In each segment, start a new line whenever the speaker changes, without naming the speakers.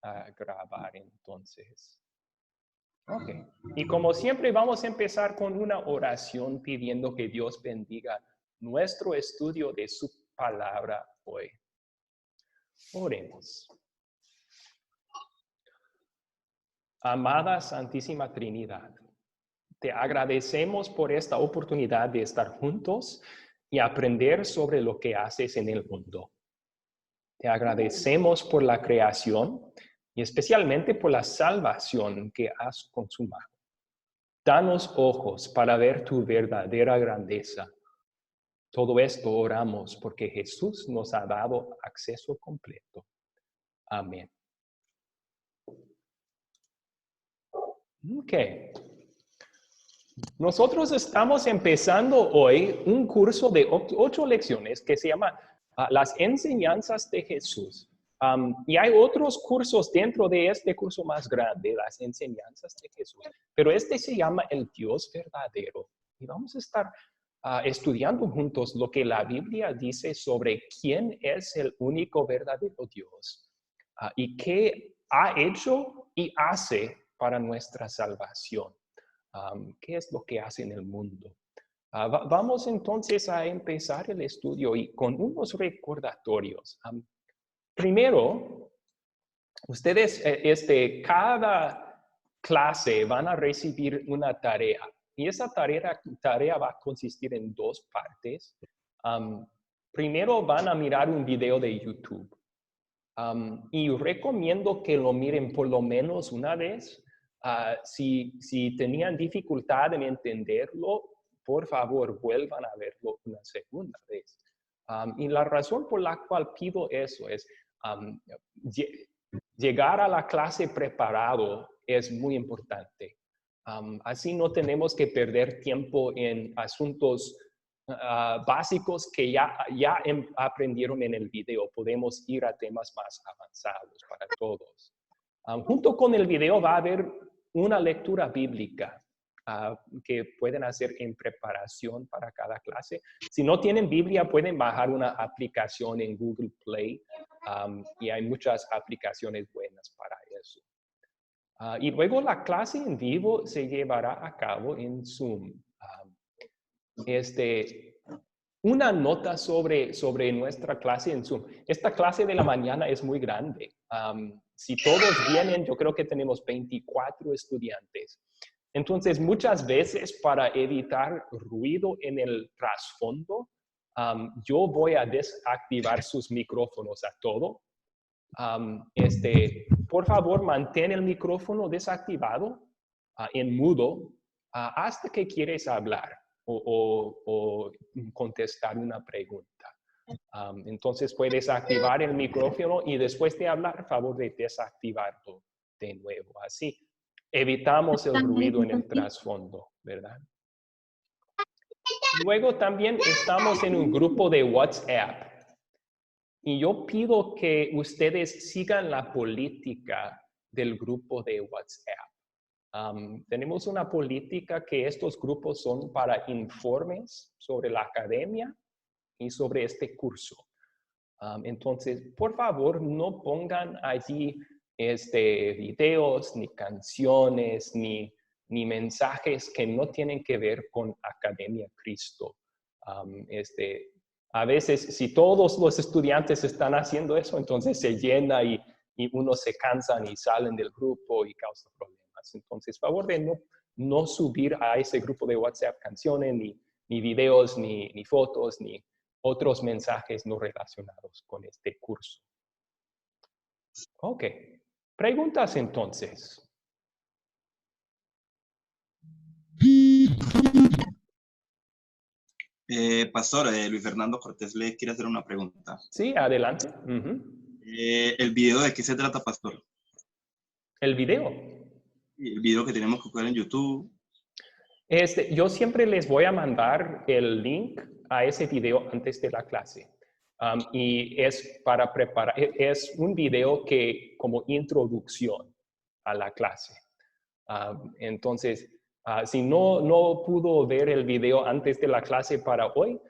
a grabar entonces. Ok. Y como siempre vamos a empezar con una oración pidiendo que Dios bendiga nuestro estudio de su palabra hoy. Oremos. Amada Santísima Trinidad, te agradecemos por esta oportunidad de estar juntos y aprender sobre lo que haces en el mundo. Te agradecemos por la creación y especialmente por la salvación que has consumado. Danos ojos para ver tu verdadera grandeza. Todo esto oramos porque Jesús nos ha dado acceso completo. Amén. Ok. Nosotros estamos empezando hoy un curso de 8 lecciones que se llama Las Enseñanzas de Jesús. Y hay otros cursos dentro de este curso más grande, Las Enseñanzas de Jesús. Pero este se llama El Dios Verdadero. Y vamos a estar estudiando juntos lo que la Biblia dice sobre quién es el único verdadero Dios y qué ha hecho y hace para nuestra salvación. ¿Qué es lo que hace en el mundo? Vamos entonces a empezar el estudio y con unos recordatorios. Primero, ustedes, cada clase van a recibir una tarea y esa tarea va a consistir en 2 partes. Primero van a mirar un video de YouTube y recomiendo que lo miren por lo menos una vez. Si tenían dificultad en entenderlo, por favor, vuelvan a verlo una segunda vez. Y la razón por la cual pido eso es llegar a la clase preparado es muy importante. Así no tenemos que perder tiempo en asuntos básicos que ya aprendieron en el video. Podemos ir a temas más avanzados para todos. Junto con el video va a haber una lectura bíblica que pueden hacer en preparación para cada clase. Si no tienen Biblia, pueden bajar una aplicación en Google Play y hay muchas aplicaciones buenas para eso. Y luego la clase en vivo se llevará a cabo en Zoom. Una nota sobre nuestra clase en Zoom. Esta clase de la mañana es muy grande. Si todos vienen, yo creo que tenemos 24 estudiantes. Entonces, muchas veces para evitar ruido en el trasfondo, yo voy a desactivar sus micrófonos a todo. Por favor, mantén el micrófono desactivado en mudo hasta que quieres hablar o contestar una pregunta. Entonces puedes activar el micrófono y después de hablar, favor de desactivarlo de nuevo. Así evitamos el ruido en el trasfondo, ¿verdad? Luego también estamos en un grupo de WhatsApp. Y yo pido que ustedes sigan la política del grupo de WhatsApp. Tenemos una política que estos grupos son para informes sobre la academia y sobre este curso. Entonces, por favor, no pongan allí videos, ni canciones, ni mensajes que no tienen que ver con Academia Cristo. A veces, si todos los estudiantes están haciendo eso, entonces se llena y unos se cansan y salen del grupo y causa problemas. Entonces, favor de no subir a ese grupo de WhatsApp canciones, ni videos, ni fotos, ni otros mensajes no relacionados con este curso. Ok. Preguntas entonces.
Pastor, Luis Fernando Cortés le quiere hacer una pregunta.
Sí, adelante.
¿El video de qué se trata, Pastor?
¿El video?
El video que tenemos que ver en YouTube.
Yo siempre les voy a mandar el link a ese video antes de la clase. Y es para preparar, es un video que como introducción a la clase. Entonces, si no pudo ver el video antes de la clase para hoy,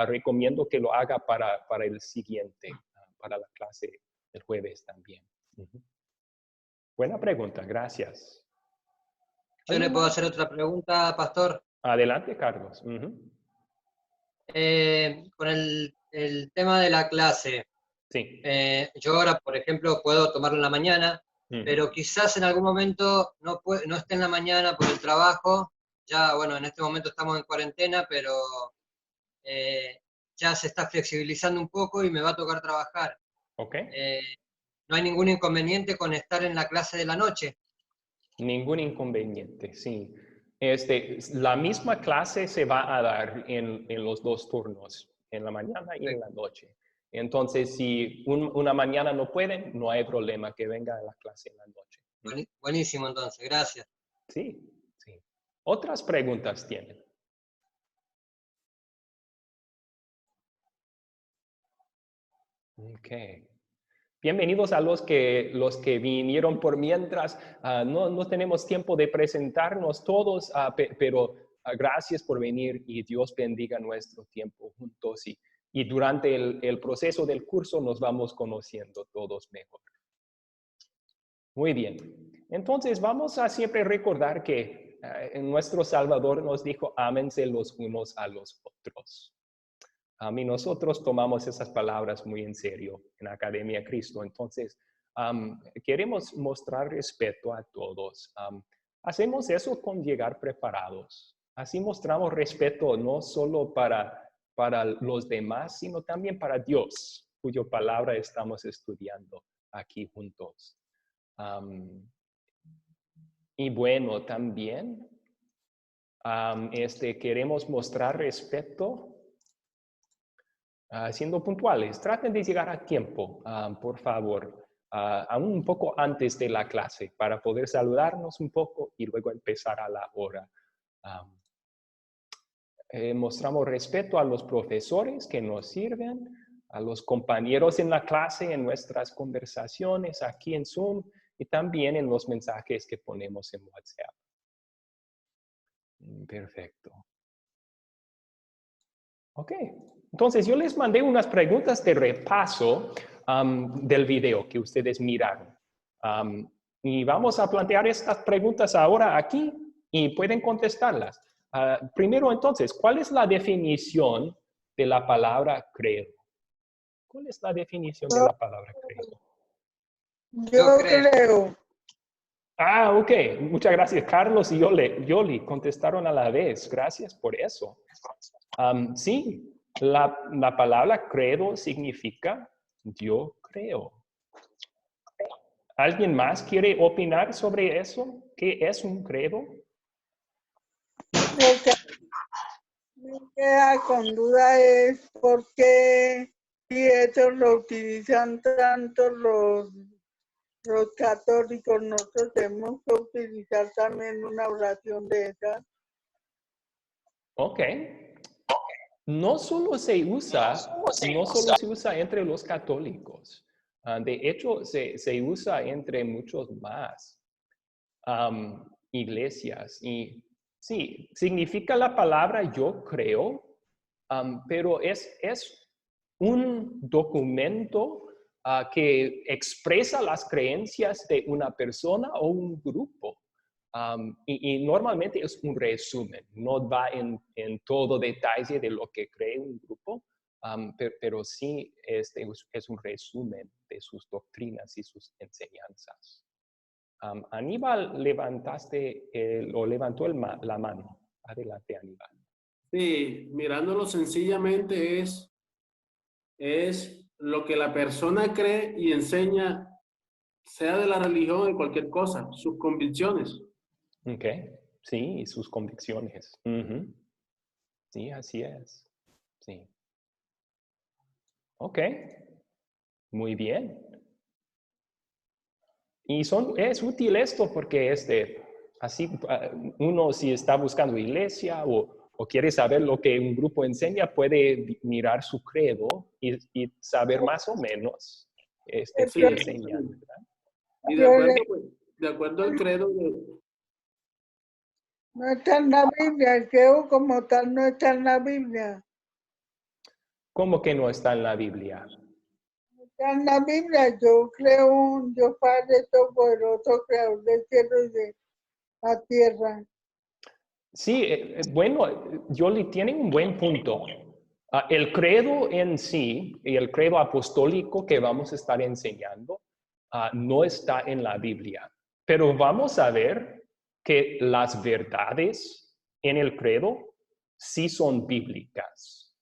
recomiendo que lo haga para el siguiente, para la clase del jueves también. Buena pregunta, gracias.
Yo le puedo hacer otra pregunta, pastor.
Adelante, Carlos.
Con el tema de la clase.
Sí.
Yo ahora, por ejemplo, puedo tomarlo en la mañana, pero quizás en algún momento no esté en la mañana por el trabajo. Ya, bueno, en este momento estamos en cuarentena, pero ya se está flexibilizando un poco y me va a tocar trabajar.
Ok.
¿No hay ningún inconveniente con estar en la clase de la noche?
Ningún inconveniente, sí. La misma clase se va a dar en los dos turnos, en la mañana y en la noche. Entonces, si una mañana no pueden, no hay problema que venga a la clase en la noche.
Buenísimo, entonces. Gracias.
Sí, sí. ¿Otras preguntas tienen? Ok. Bienvenidos a los que vinieron por mientras. No tenemos tiempo de presentarnos todos, pero gracias por venir y Dios bendiga nuestro tiempo juntos. Y durante el proceso del curso nos vamos conociendo todos mejor. Muy bien. Entonces vamos a siempre recordar que nuestro Salvador nos dijo, ámense los unos a los otros. Y nosotros tomamos esas palabras muy en serio en Academia Cristo. Entonces, queremos mostrar respeto a todos. Hacemos eso con llegar preparados. Así mostramos respeto no solo para los demás, sino también para Dios, cuya palabra estamos estudiando aquí juntos. Y bueno, también queremos mostrar respeto siendo puntuales. Traten de llegar a tiempo, por favor, aún un poco antes de la clase para poder saludarnos un poco y luego empezar a la hora. Mostramos respeto a los profesores que nos sirven, a los compañeros en la clase, en nuestras conversaciones aquí en Zoom y también en los mensajes que ponemos en WhatsApp. Perfecto. Ok, entonces yo les mandé unas preguntas de repaso del video que ustedes miraron. Y vamos a plantear estas preguntas ahora aquí y pueden contestarlas. Primero entonces, ¿cuál es la definición de la palabra creo? ¿Cuál es la definición de la palabra creo?
Yo creo.
Ok. Muchas gracias. Carlos y Yoli contestaron a la vez. Gracias por eso. Sí, la palabra credo significa yo creo. ¿Alguien más quiere opinar sobre eso? ¿Qué es un credo?
Lo que me queda con duda es por qué si eso lo utilizan tanto los católicos, nosotros tenemos que utilizar también una oración de esas.
Ok. No solo se usa entre los católicos. De hecho, se usa entre muchos más iglesias. Y sí, significa la palabra yo creo, pero es un documento que expresa las creencias de una persona o un grupo. Y normalmente es un resumen, no va en todo detalle de lo que cree un grupo, pero sí es un resumen de sus doctrinas y sus enseñanzas. Aníbal, levantó la mano. Adelante, Aníbal.
Sí, mirándolo sencillamente es lo que la persona cree y enseña, sea de la religión o de cualquier cosa, sus convicciones.
Ok, sí, y sus convicciones. Sí, así es. Sí. Ok, muy bien. Y es útil esto porque así uno si está buscando iglesia o quiere saber lo que un grupo enseña, puede mirar su credo y saber más o menos qué enseñan, ¿verdad?
Y de acuerdo al credo,
No está en la Biblia, el creo como tal no está en la Biblia.
¿Cómo que no está en la Biblia?
No En la Biblia yo creo un Dios Padre Todopoderoso, creador del cielo y de la tierra.
Sí, bueno, Yoli tiene un buen punto. El credo en sí y el credo apostólico que vamos a estar enseñando no está en la Biblia, pero vamos a ver que las verdades en el credo sí son bíblicas.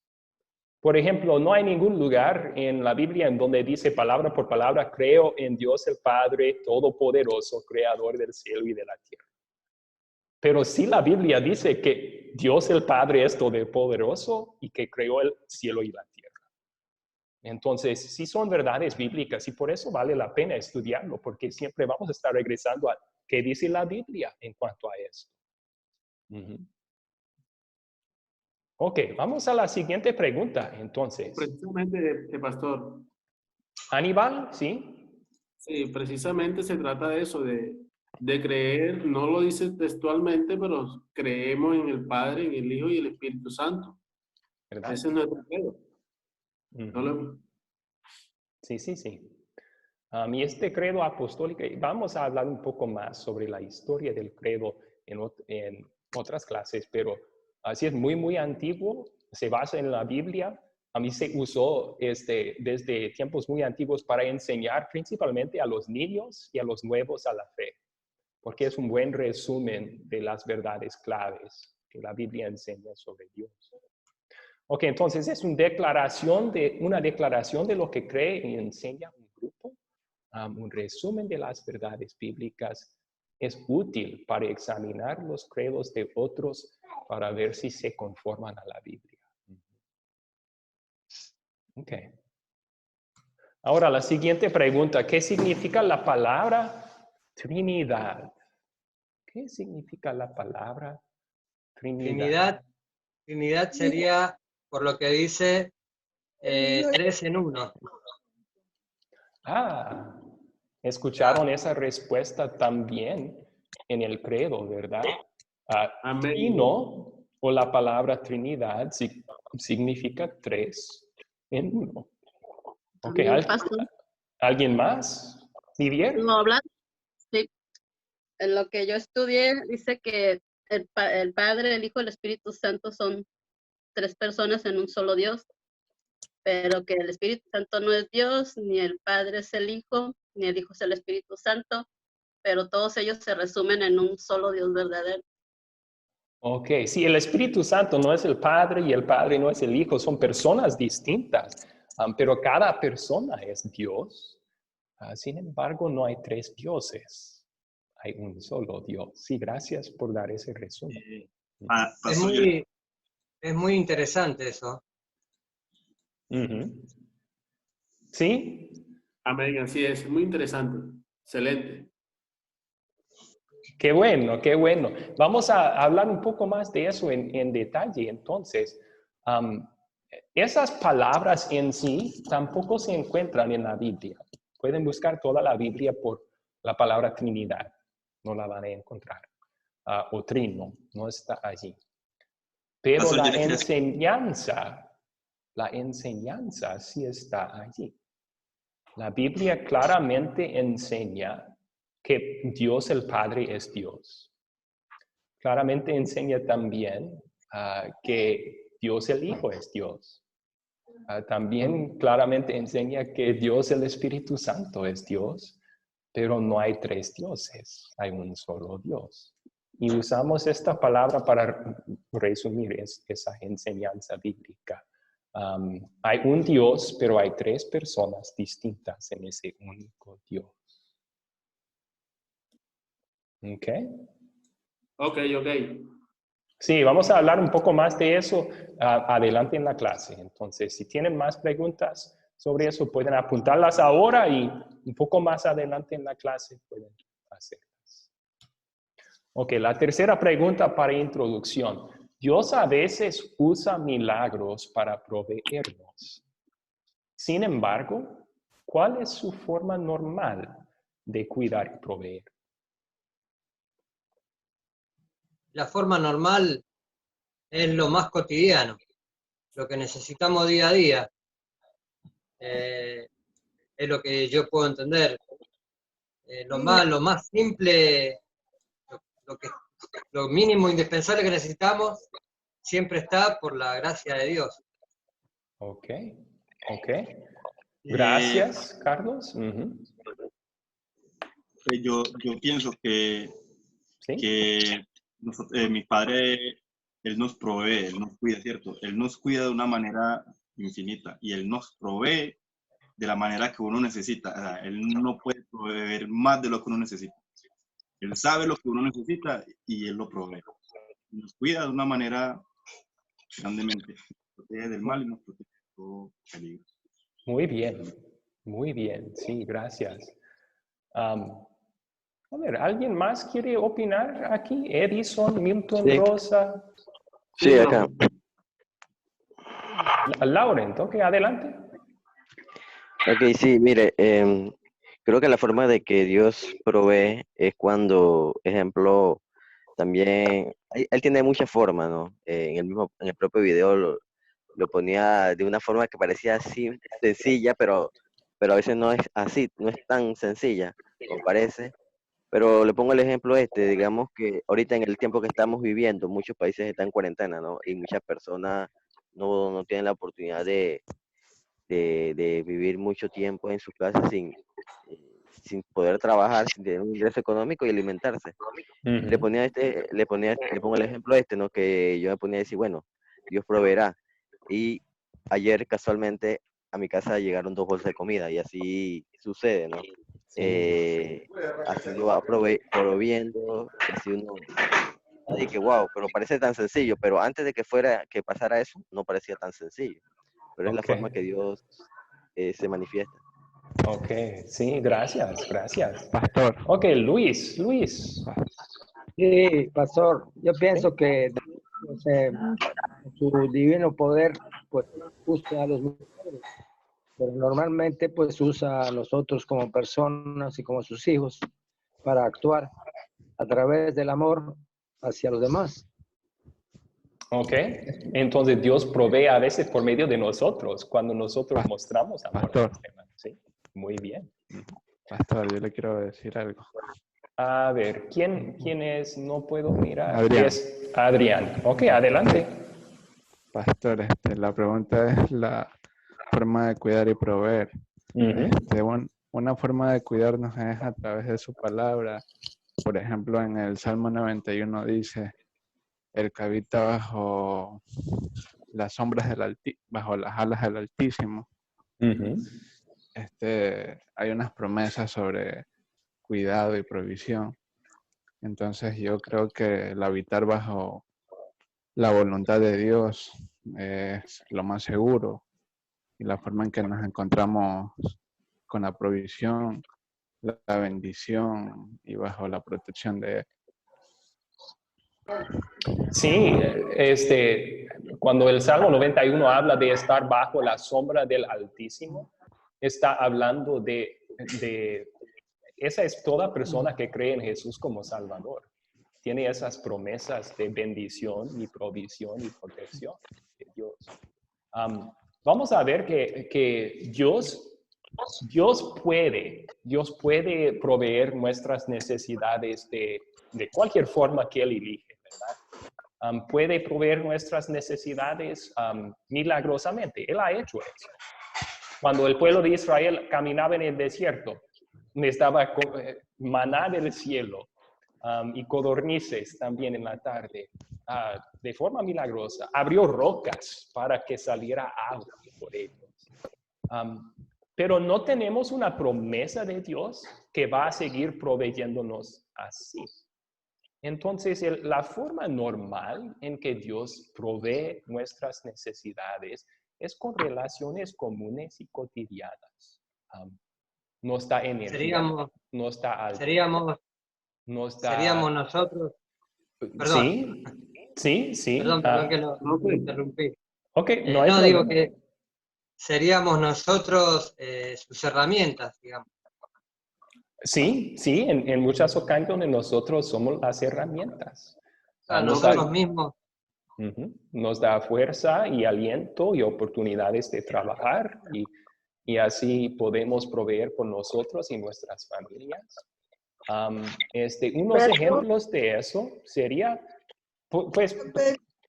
Por ejemplo, no hay ningún lugar en la Biblia en donde dice palabra por palabra, creo en Dios el Padre Todopoderoso, creador del cielo y de la tierra. Pero sí la Biblia dice que Dios el Padre es todopoderoso y que creó el cielo y la tierra. Entonces, sí son verdades bíblicas y por eso vale la pena estudiarlo, porque siempre vamos a estar regresando a qué dice la Biblia en cuanto a esto. Ok, vamos a la siguiente pregunta, entonces.
Precisamente, pastor.
Aníbal, ¿sí?
Sí, precisamente se trata de eso, de creer, no lo dice textualmente, pero creemos en el Padre, en el Hijo y el Espíritu Santo.
¿Verdad?
Ese es nuestro credo.
Sí. Y este credo apostólico, vamos a hablar un poco más sobre la historia del credo en otras clases, pero así es muy antiguo, se basa en la Biblia. A mí se usó desde tiempos muy antiguos para enseñar principalmente a los niños y a los nuevos a la fe, porque es un buen resumen de las verdades claves que la Biblia enseña sobre Dios. Ok, entonces es una declaración de lo que cree y enseña un grupo, un resumen de las verdades bíblicas. Es útil para examinar los credos de otros para ver si se conforman a la Biblia. Ok. Ahora, la siguiente pregunta. ¿Qué significa la palabra Trinidad? ¿Qué significa la palabra Trinidad?
Trinidad sería, por lo que dice, 3 en 1.
Escucharon esa respuesta también en el credo, ¿verdad?
Amén.
Trino, o la palabra Trinidad, significa 3 en 1. Ok, ¿alguien más? ¿Vivier?
No hablan. Sí. En lo que yo estudié, dice que el Padre, el Hijo y el Espíritu Santo son 3 personas en un solo Dios, pero que el Espíritu Santo no es Dios, ni el Padre es el Hijo, ni el Hijo es el Espíritu Santo, pero todos ellos se resumen en un solo Dios verdadero. Ok,
sí, el Espíritu Santo no es el Padre y el Padre no es el Hijo, son personas distintas, pero cada persona es Dios. Sin embargo, no hay 3 dioses, hay un solo Dios. Sí, gracias por dar ese resumen.
Es muy interesante eso.
¿Sí?
Amén, así es, muy interesante, excelente.
Qué bueno, qué bueno. Vamos a hablar un poco más de eso en detalle. Entonces, esas palabras en sí tampoco se encuentran en la Biblia. Pueden buscar toda la Biblia por la palabra Trinidad. No la van a encontrar. O Trino, no está allí. Pero la enseñanza sí está allí. La Biblia claramente enseña que Dios el Padre es Dios. Claramente enseña también que Dios el Hijo es Dios. También claramente enseña que Dios el Espíritu Santo es Dios, pero no hay 3 dioses, hay un solo Dios. Y usamos esta palabra para resumir esa enseñanza bíblica. Hay un Dios, pero hay 3 personas distintas en ese único Dios.
Ok.
Sí, vamos a hablar un poco más de eso adelante en la clase. Entonces, si tienen más preguntas sobre eso, pueden apuntarlas ahora y un poco más adelante en la clase pueden hacerlas. Ok, la tercera pregunta para introducción. Dios a veces usa milagros para proveernos. Sin embargo, ¿cuál es su forma normal de cuidar y proveer?
La forma normal es lo más cotidiano, lo que necesitamos día a día. es lo que yo puedo entender. Lo más simple, lo mínimo indispensable que necesitamos, siempre está por la gracia de Dios.
Ok. Gracias, Carlos.
Yo pienso que
¿Sí?
mi padre, él nos provee, él nos cuida, ¿cierto? Él nos cuida de una manera infinita y él nos provee de la manera que uno necesita. O sea, él no puede proveer más de lo que uno necesita. Él sabe lo que uno necesita y él lo provee. Nos cuida de una manera grandemente. Nos protege del mal y nos protege de todo peligro.
Muy bien. Sí, gracias. A ver, ¿alguien más quiere opinar aquí? Edison, Milton,
Sí.
Rosa.
Sí, acá.
Laurent, ok, adelante.
Ok, sí, mire, creo que la forma de que Dios provee es cuando, ejemplo, también, él tiene muchas formas, ¿no? En el propio video lo ponía de una forma que parecía así sencilla, pero a veces no es así, no es tan sencilla como parece. Pero le pongo el ejemplo digamos que ahorita en el tiempo que estamos viviendo, muchos países están en cuarentena, ¿no? Y muchas personas no tienen la oportunidad de vivir mucho tiempo en sus casas sin poder trabajar, sin tener un ingreso económico y alimentarse. Le pongo el ejemplo ¿no? Que yo me ponía a decir, bueno, Dios proveerá. Y ayer casualmente a mi casa llegaron 2 bolsas de comida y así sucede, ¿no? Así Dios va proveyendo, y así uno, y que wow, pero parece tan sencillo, pero antes de que pasara eso, no parecía tan sencillo. Pero es la forma que Dios se manifiesta.
Ok, sí, gracias.
Pastor.
Ok, Luis.
Sí, pastor, yo pienso que su divino poder pues usa a los mujeres, pero normalmente pues usa a nosotros como personas y como sus hijos para actuar a través del amor hacia los demás.
Ok, entonces Dios provee a veces por medio de nosotros, cuando nosotros mostramos amor a los demás. Sí, muy bien.
Pastor, yo le quiero decir algo.
A ver, ¿quién es? No puedo mirar.
Adrián.
Es Adrián. Ok, adelante.
Pastor, la pregunta es la forma de cuidar y proveer. Una forma de cuidarnos es a través de su palabra. Por ejemplo, en el Salmo 91 dice, el que habita bajo las sombras bajo las alas del Altísimo. Hay unas promesas sobre cuidado y provisión. Entonces yo creo que el habitar bajo la voluntad de Dios es lo más seguro y la forma en que nos encontramos con la provisión, la bendición y bajo la protección de Él.
Sí, cuando el Salmo 91 habla de estar bajo la sombra del Altísimo, está hablando de esa es toda persona que cree en Jesús como Salvador. Tiene esas promesas de bendición y provisión y protección de Dios. Vamos a ver que Dios puede proveer nuestras necesidades de cualquier forma que Él elige, ¿verdad? Puede proveer nuestras necesidades milagrosamente. Él ha hecho eso. Cuando el pueblo de Israel caminaba en el desierto, estaba maná del cielo y codornices también en la tarde. De forma milagrosa, abrió rocas para que saliera agua por ellos. Pero no tenemos una promesa de Dios que va a seguir proveyéndonos así. Entonces, la forma normal en que Dios provee nuestras necesidades es con relaciones comunes y cotidianas. No está energía, no está algo.
Seríamos nosotros. Perdón.
Sí.
Perdón que lo interrumpí.
Ok, no hay problema.
Digo que seríamos nosotros sus herramientas, digamos.
Sí, en muchas ocasiones nosotros somos las herramientas.
Nosotros mismos.
Nos da fuerza y aliento y oportunidades de trabajar y y así podemos proveer por nosotros y nuestras familias. Unos ejemplos de eso sería, pues,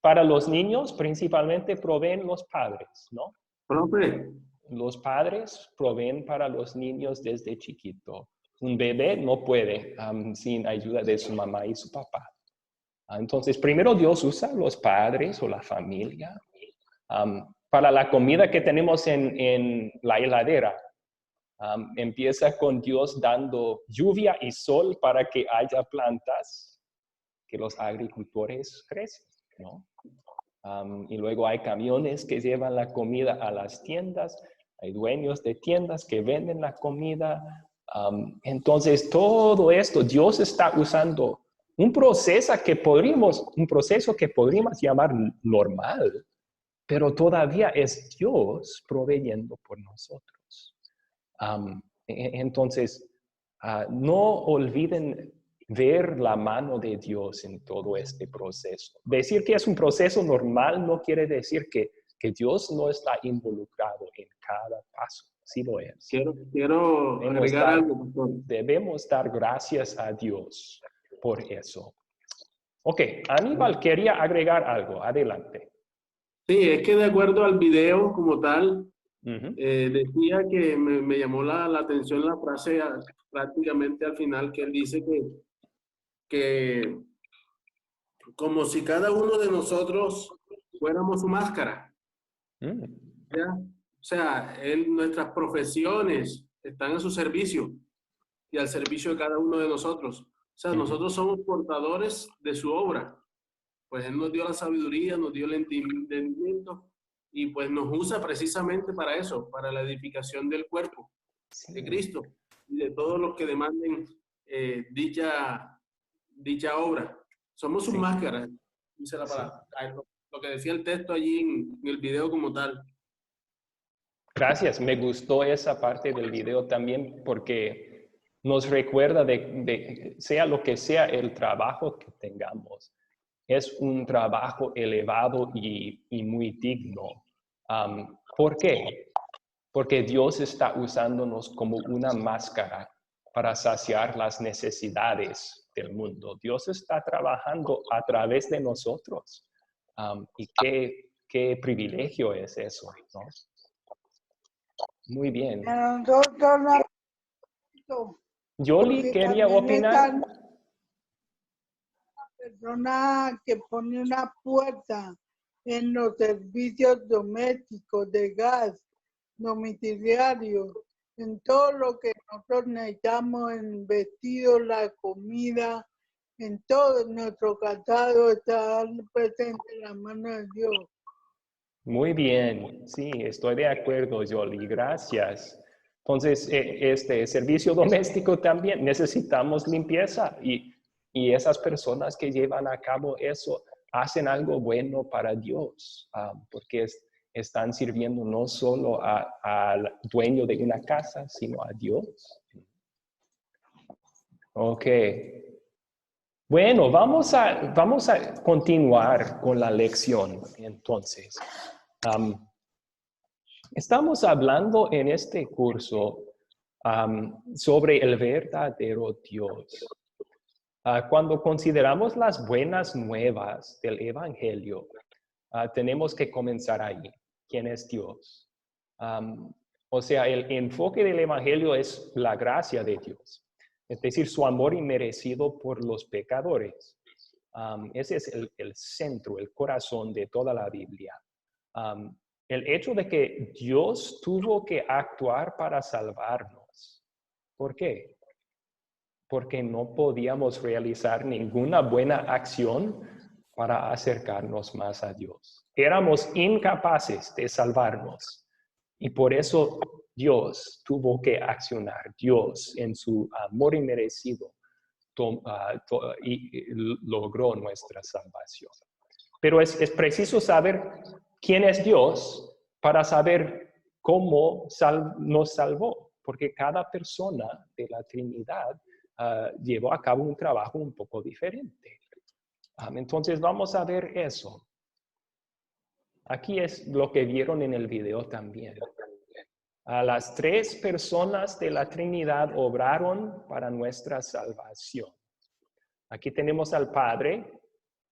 para los niños principalmente proveen los padres, ¿no?
Profe,
Los padres proveen para los niños desde chiquito. Un bebé no puede sin ayuda de su mamá y su papá. Entonces, primero Dios usa los padres o la familia para la comida que tenemos en la heladera. Empieza con Dios dando lluvia y sol para que haya plantas que los agricultores crecen, ¿no? Y luego hay camiones que llevan la comida a las tiendas, hay dueños de tiendas que venden la comida. Entonces, todo esto, Dios está usando un proceso que podríamos llamar normal, pero todavía es Dios proveyendo por nosotros. Entonces, no olviden ver la mano de Dios en todo este proceso. Decir que es un proceso normal no quiere decir que Dios no está involucrado en cada paso. Sí lo es.
Quiero agregar algo, pastor.
Debemos dar gracias a Dios por eso. Ok, Aníbal quería agregar algo. Adelante.
Sí, es que de acuerdo al video como tal, decía que me llamó la atención la frase prácticamente al final, que él dice que como si cada uno de nosotros fuéramos su máscara. ¿Ya? O sea, nuestras profesiones están a su servicio y al servicio de cada uno de nosotros. O sea, nosotros somos portadores de su obra. Pues Él nos dio la sabiduría, nos dio el entendimiento y pues nos usa precisamente para eso, para la edificación del cuerpo de Cristo y de todos los que demanden dicha obra. Somos sus máscaras, dice la palabra. Lo que decía el texto allí en el video como tal.
Gracias, me gustó esa parte del video también porque nos recuerda de sea lo que sea el trabajo que tengamos, es un trabajo elevado y muy digno. ¿Por qué? Porque Dios está usándonos como una máscara para saciar las necesidades del mundo. Dios está trabajando a través de nosotros. Y qué privilegio es eso, ¿no? Muy bien. Yoli quería opinar.
Una persona que pone una puerta en los servicios domésticos de gas, domiciliario, en todo lo que nosotros necesitamos, en vestidos, la comida, en todo nuestro casado está presente en la mano de Dios.
Muy bien, sí, estoy de acuerdo, Yoli, gracias. Entonces, este servicio doméstico también necesitamos limpieza y esas personas que llevan a cabo eso hacen algo bueno para Dios, porque están sirviendo no solo al dueño de una casa, sino a Dios. Ok. Bueno, vamos a continuar con la lección, entonces. Estamos hablando en este curso sobre el verdadero Dios. Cuando consideramos las buenas nuevas del Evangelio, tenemos que comenzar ahí. ¿Quién es Dios? O sea, el enfoque del Evangelio es la gracia de Dios. Es decir, su amor inmerecido por los pecadores. Ese es el centro, el corazón de toda la Biblia. El hecho de que Dios tuvo que actuar para salvarnos. ¿Por qué? Porque no podíamos realizar ninguna buena acción para acercarnos más a Dios. Éramos incapaces de salvarnos. Y por eso Dios tuvo que accionar. Dios, en su amor inmerecido, y logró nuestra salvación. Pero es preciso saber quién es Dios para saber cómo nos salvó, porque cada persona de la Trinidad llevó a cabo un trabajo un poco diferente. Entonces vamos a ver eso. Aquí es lo que vieron en el video también. Las tres personas de la Trinidad obraron para nuestra salvación. Aquí tenemos al Padre,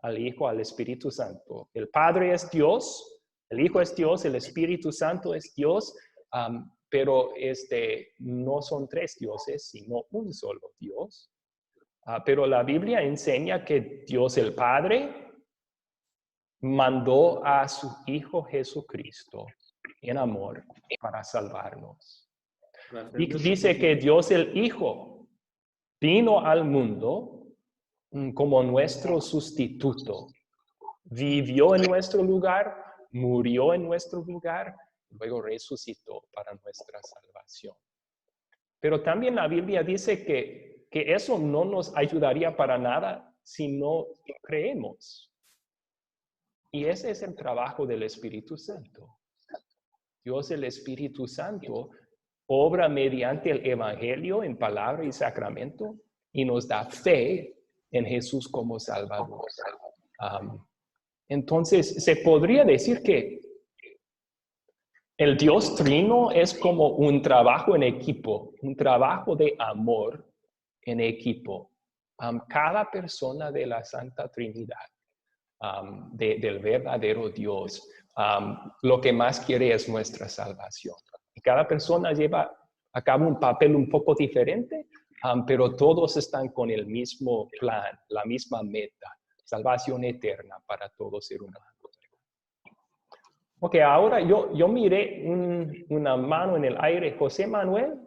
al Hijo, al Espíritu Santo. El Padre es Dios, el Hijo es Dios, el Espíritu Santo es Dios, pero no son tres dioses, sino un solo Dios. Pero la Biblia enseña que Dios el Padre mandó a su Hijo Jesucristo en amor para salvarnos. Dice que Dios el Hijo vino al mundo como nuestro sustituto. Vivió en nuestro lugar, murió en nuestro lugar, luego resucitó para nuestra salvación. Pero también la Biblia dice que eso no nos ayudaría para nada si no creemos. Y ese es el trabajo del Espíritu Santo. Dios, el Espíritu Santo, obra mediante el Evangelio en palabra y sacramento y nos da fe en Jesús como Salvador. Entonces, se podría decir que el Dios Trino es como un trabajo en equipo, un trabajo de amor en equipo. Cada persona de la Santa Trinidad, del verdadero Dios, lo que más quiere es nuestra salvación. Y cada persona lleva a cabo un papel un poco diferente, pero todos están con el mismo plan, la misma meta, salvación eterna para todo ser humano. Ok, ahora yo miré una mano en el aire. José Manuel,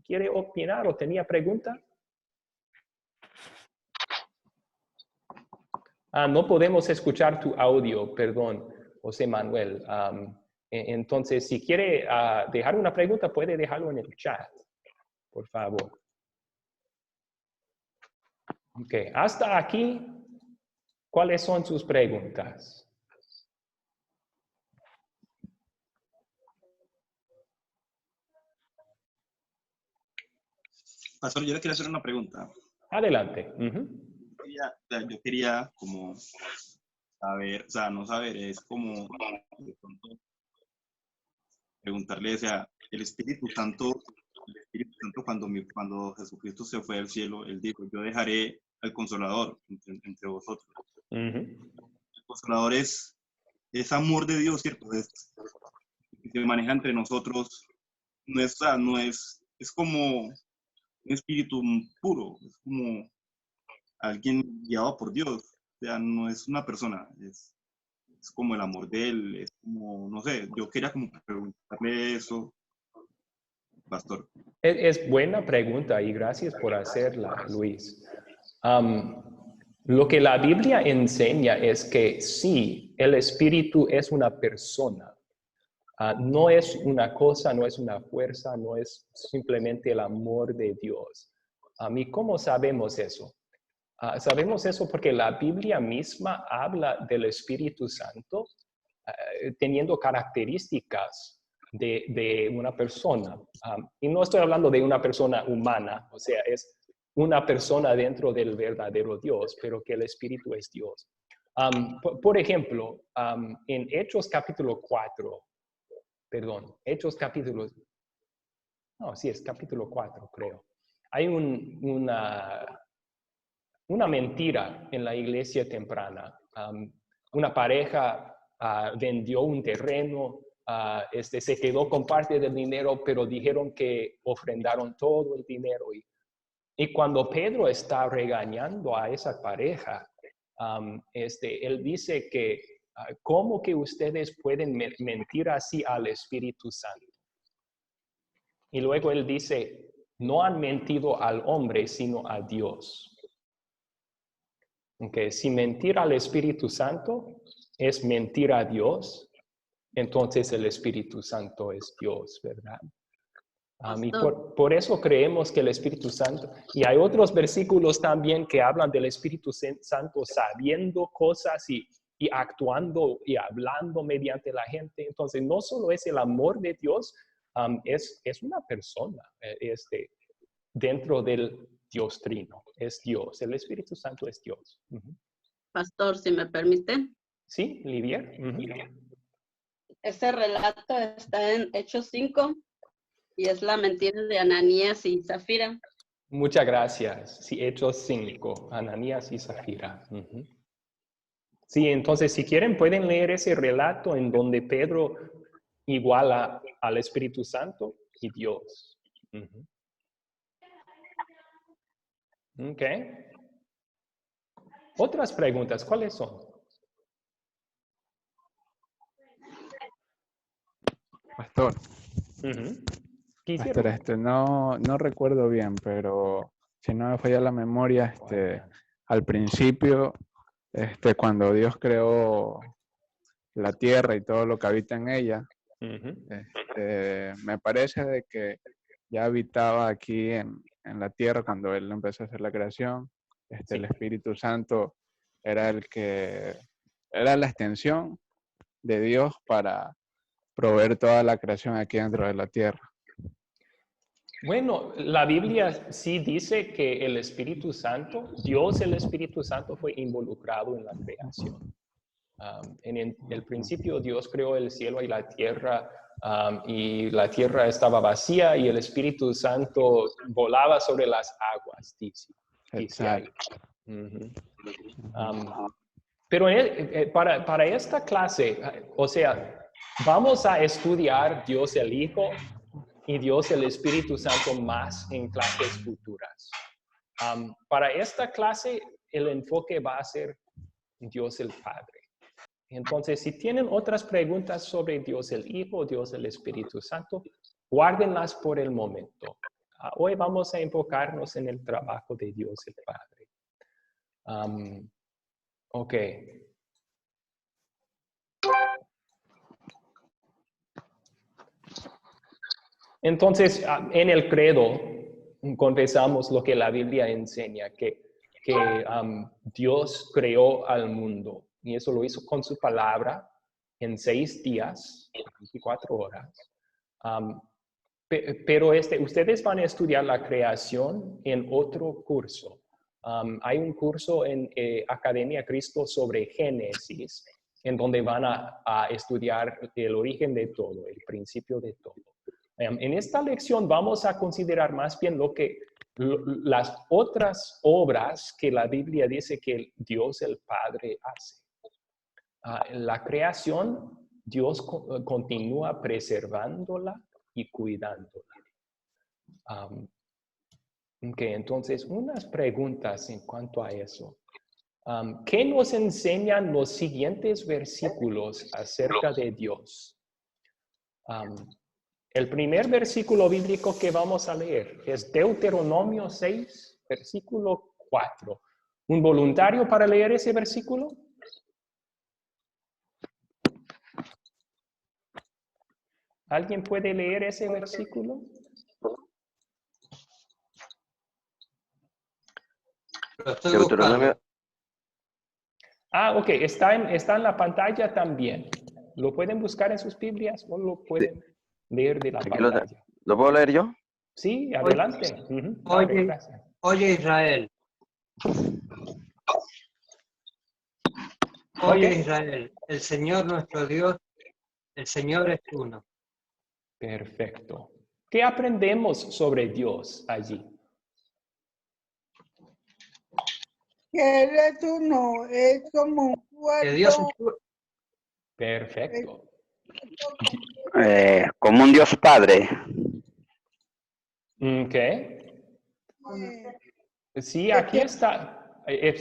¿quiere opinar o tenía pregunta? No podemos escuchar tu audio, perdón, José Manuel. Entonces, si quiere dejar una pregunta, puede dejarlo en el chat, por favor. Ok, hasta aquí, ¿cuáles son sus preguntas?
Pastor, yo le quería hacer una pregunta.
Adelante.
Yo quería como saber, o sea, no saber, es como de pronto preguntarle, o sea, el Espíritu Santo cuando Jesucristo se fue al cielo, Él dijo, yo dejaré al Consolador entre vosotros. El Consolador es amor de Dios, ¿cierto? Se maneja entre nosotros, es como un espíritu puro, es como alguien guiado por Dios, o sea, no es una persona, es como el amor de Él, es como, no sé, yo quería como preguntarle eso, Pastor.
Es buena pregunta y gracias por hacerla, Luis. Lo que la Biblia enseña es que sí, el Espíritu es una persona. No es una cosa, no es una fuerza, no es simplemente el amor de Dios. ¿Y cómo sabemos eso? Sabemos eso porque la Biblia misma habla del Espíritu Santo teniendo características de una persona. Y no estoy hablando de una persona humana, o sea, es una persona dentro del verdadero Dios, pero que el Espíritu es Dios. Por ejemplo, en Hechos capítulo 4, perdón, Hechos capítulo, no, sí es capítulo 4, creo. Hay una mentira en la iglesia temprana. Una pareja vendió un terreno, se quedó con parte del dinero, pero dijeron que ofrendaron todo el dinero. Y cuando Pedro está regañando a esa pareja, él dice que ¿cómo que ustedes pueden mentir así al Espíritu Santo? Y luego él dice, no han mentido al hombre, sino a Dios. Okay. Si mentir al Espíritu Santo es mentir a Dios, entonces el Espíritu Santo es Dios, ¿verdad? Y por eso creemos que el Espíritu Santo, y hay otros versículos también que hablan del Espíritu Santo sabiendo cosas y actuando y hablando mediante la gente. Entonces no solo es el amor de Dios, es una persona dentro del Dios Trino, es Dios, el Espíritu Santo es Dios.
Pastor, si me permite.
Sí, Lidia.
Ese relato está en Hechos 5, Y es la mentira de Ananías y Zafira.
Muchas gracias. Sí, Hechos 5, Ananías y Zafira. Sí, entonces si quieren pueden leer ese relato en donde Pedro iguala al Espíritu Santo y Dios. Ok. Otras preguntas, ¿cuáles son?
Pastor.
Quisiera.
Pastor, no recuerdo bien, pero si no me falla la memoria, al principio, cuando Dios creó la tierra y todo lo que habita en ella, me parece de que ya habitaba aquí en la tierra cuando Él empezó a hacer la creación. El Espíritu Santo era era la extensión de Dios para proveer toda la creación aquí dentro de la tierra.
Bueno, la Biblia sí dice que el Espíritu Santo, Dios el Espíritu Santo fue involucrado en la creación. En el principio Dios creó el cielo y la tierra y la tierra estaba vacía y el Espíritu Santo volaba sobre las aguas, dice ahí. Pero para esta clase, o sea, vamos a estudiar Dios el Hijo y Dios el Espíritu Santo más en clases futuras. Para esta clase, el enfoque va a ser Dios el Padre. Entonces, si tienen otras preguntas sobre Dios el Hijo, Dios el Espíritu Santo, guárdenlas por el momento. Hoy vamos a enfocarnos en el trabajo de Dios el Padre. Ok. Entonces, en el credo, confesamos lo que la Biblia enseña, que Dios creó al mundo. Y eso lo hizo con su palabra en 6 días, 24 horas. Pero ustedes van a estudiar la creación en otro curso. Hay un curso en Academia Cristo sobre Génesis, en donde van a estudiar el origen de todo, el principio de todo. En esta lección vamos a considerar más bien las otras obras que la Biblia dice que Dios el Padre hace. La creación, Dios continúa preservándola y cuidándola. Entonces, unas preguntas en cuanto a eso. ¿Qué nos enseñan los siguientes versículos acerca de Dios? El primer versículo bíblico que vamos a leer es Deuteronomio 6, versículo 4. ¿Un voluntario para leer ese versículo? ¿Alguien puede leer ese versículo?
Lo estoy buscando.
Ok. Está en la pantalla también. ¿Lo pueden buscar en sus Biblias o lo pueden leer de la pantalla?
¿Lo puedo leer yo?
Sí, adelante.
Oye, Israel. Oye, Israel, el Señor nuestro Dios, el Señor es uno.
Perfecto. ¿Qué aprendemos sobre Dios allí?
Que Él es uno, es como un cuerpo.
Que Dios es uno.
Perfecto.
Como un Dios Padre.
Ok. Sí, aquí está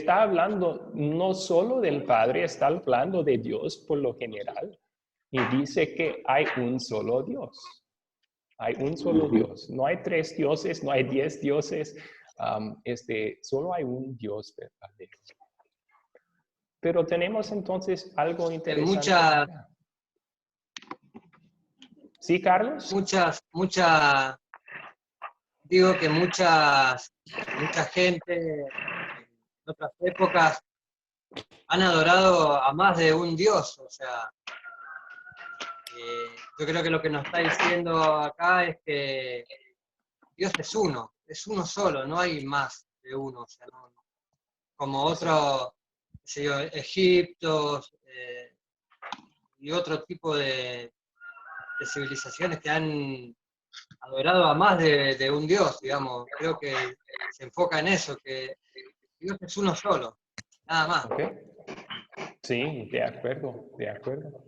hablando no solo del Padre, está hablando de Dios por lo general. Y dice que hay un solo Dios. Hay un solo Dios. No hay 3 dioses, no hay 10 dioses. Solo hay un Dios verdadero. Pero tenemos entonces algo interesante. ¿Sí, Carlos?
Digo que mucha gente en otras épocas han adorado a más de un Dios. O sea, yo creo que lo que nos está diciendo acá es que Dios es uno solo, no hay más de uno. O sea, como otro, Egipto y otro tipo de civilizaciones que han adorado a más de un Dios, digamos. Creo que se enfoca en eso, que Dios es uno solo, nada más.
Okay. Sí, de acuerdo, de acuerdo.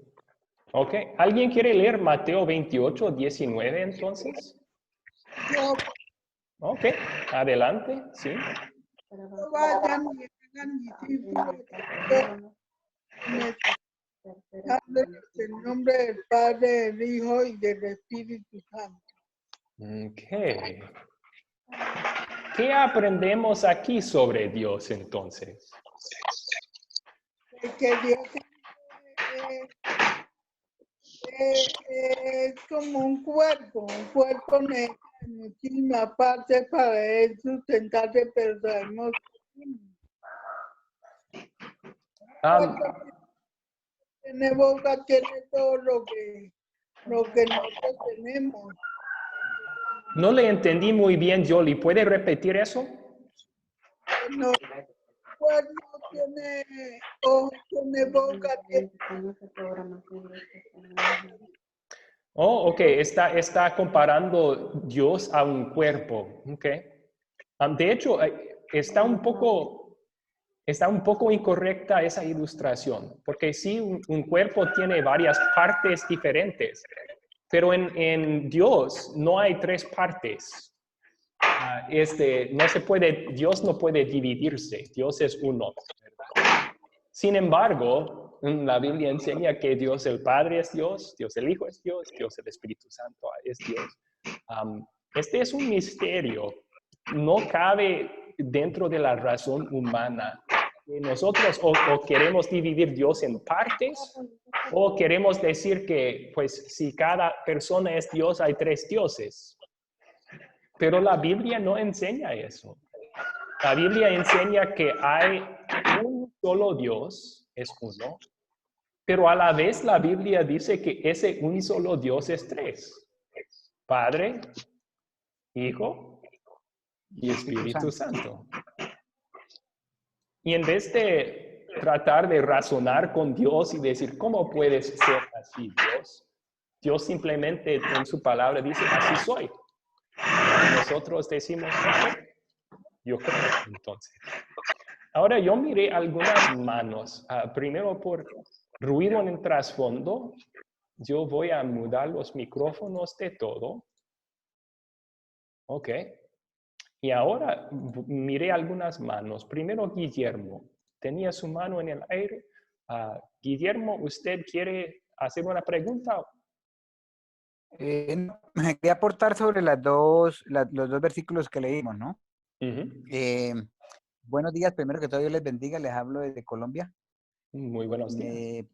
Ok, ¿alguien quiere leer Mateo 28, 19 entonces?
Yo,
Ok, adelante, sí.
vayan y hagan discípulos dándoles el nombre del Padre, del Hijo y del Espíritu Santo.
Ok. ¿Qué aprendemos aquí sobre Dios entonces?
Que Dios es como un cuerpo necesita muchísimas partes para él sustentarse, pero sabemos tiene boca, tiene todo lo que nosotros tenemos.
No le entendí muy bien, Jolie. ¿Puede repetir eso?
No, pues no tiene ojos, tiene boca, tiene...
Oh, ok. Está comparando Dios a un cuerpo. Ok. De hecho, está un poco incorrecta esa ilustración, porque sí, un cuerpo tiene varias partes diferentes, pero en Dios no hay tres partes. Dios no puede dividirse, Dios es uno, ¿verdad? Sin embargo, la Biblia enseña que Dios el Padre es Dios, Dios el Hijo es Dios, Dios el Espíritu Santo es Dios. Este es un misterio, no cabe dentro de la razón humana. Nosotros o queremos dividir Dios en partes, o queremos decir que, pues, si cada persona es Dios, hay tres dioses. Pero la Biblia no enseña eso. La Biblia enseña que hay un solo Dios, es uno, pero a la vez la Biblia dice que ese un solo Dios es tres. Padre, Hijo y Espíritu Santo. Y en vez de tratar de razonar con Dios y decir, ¿cómo puedes ser así, Dios? Dios simplemente en su palabra dice, así soy. Y nosotros decimos, ok, yo creo entonces. Ahora yo miré algunas manos. Primero por ruido en el trasfondo. Yo voy a mudar los micrófonos de todo. Ok. Y ahora miré algunas manos. Primero Guillermo. Tenía su mano en el aire. Guillermo, ¿usted quiere hacer una pregunta?
No, me quería aportar sobre los dos versículos que leímos, ¿no? Buenos días, primero que todo, Dios les bendiga, les hablo desde Colombia.
Muy buenos días.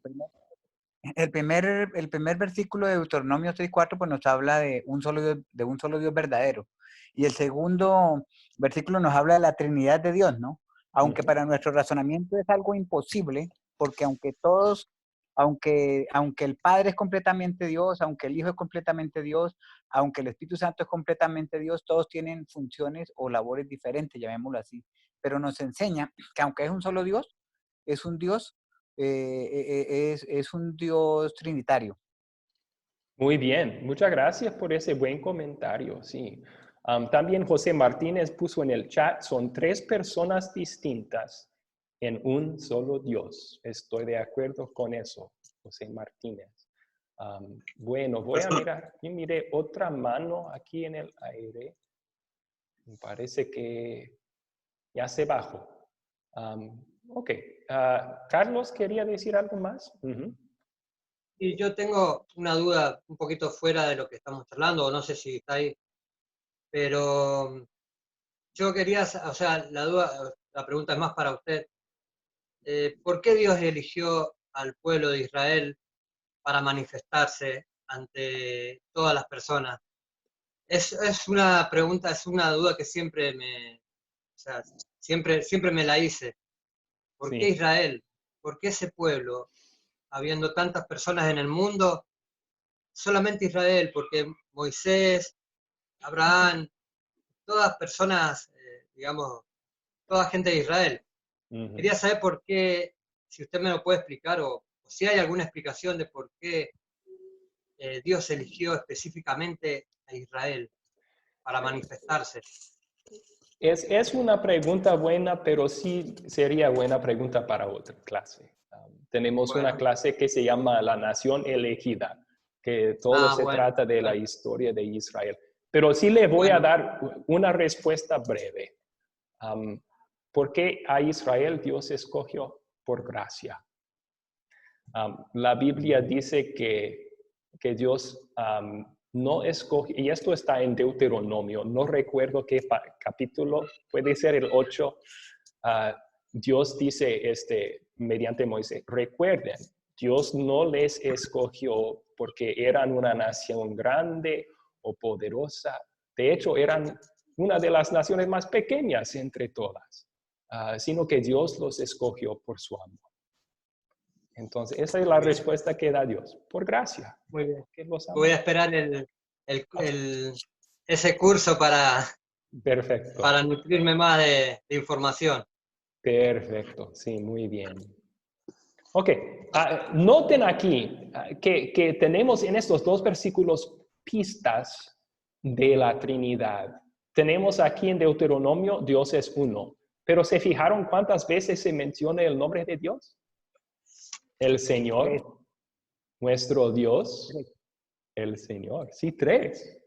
El primer versículo de Deuteronomio 6:4 pues nos habla de un solo Dios verdadero. Y el segundo versículo nos habla de la Trinidad de Dios, ¿no? Aunque para nuestro razonamiento es algo imposible, porque aunque el Padre es completamente Dios, aunque el Hijo es completamente Dios, aunque el Espíritu Santo es completamente Dios, todos tienen funciones o labores diferentes, llamémoslo así. Pero nos enseña que aunque es un solo Dios, es un Dios trinitario.
Muy bien, muchas gracias por ese buen comentario, sí. También José Martínez puso en el chat, son tres personas distintas en un solo Dios. Estoy de acuerdo con eso, José Martínez. Bueno, voy a mirar, yo miré otra mano aquí en el aire. Me parece que ya se bajó. Ok, Carlos, ¿quería decir algo más?
Y yo tengo una duda un poquito fuera de lo que estamos charlando, o no sé si está ahí, pero yo quería, o sea, la pregunta es más para usted. ¿Por qué Dios eligió al pueblo de Israel para manifestarse ante todas las personas? Es una pregunta, es una duda que siempre me la hice. ¿Por qué Israel? ¿Por qué ese pueblo? Habiendo tantas personas en el mundo, solamente Israel, porque Moisés, Abraham, todas personas, digamos, toda gente de Israel. Quería saber por qué, si usted me lo puede explicar, o si hay alguna explicación de por qué Dios eligió específicamente a Israel para manifestarse?
Es una pregunta buena, pero sí sería buena pregunta para otra clase. Tenemos una clase que se llama La Nación Elegida, que todo se trata de la historia de Israel. Pero sí le voy a dar una respuesta breve. ¿Por qué a Israel Dios escogió? Por gracia. La Biblia dice que Dios no escogió, y esto está en Deuteronomio, no recuerdo qué capítulo, puede ser el 8. Dios dice mediante Moisés, recuerden, Dios no les escogió porque eran una nación grande o poderosa. De hecho, eran una de las naciones más pequeñas entre todas, sino que Dios los escogió por su amor. Entonces, esa es la respuesta que da Dios, por gracia.
Muy bien.
Que los ama.
Voy a esperar ese curso para nutrirme más de información.
Perfecto, sí, muy bien. Ok, noten aquí que tenemos en estos dos versículos pistas de la Trinidad. Tenemos aquí en Deuteronomio, Dios es uno. Pero ¿se fijaron cuántas veces se menciona el nombre de Dios? El Señor, nuestro Dios, el Señor. Sí, tres.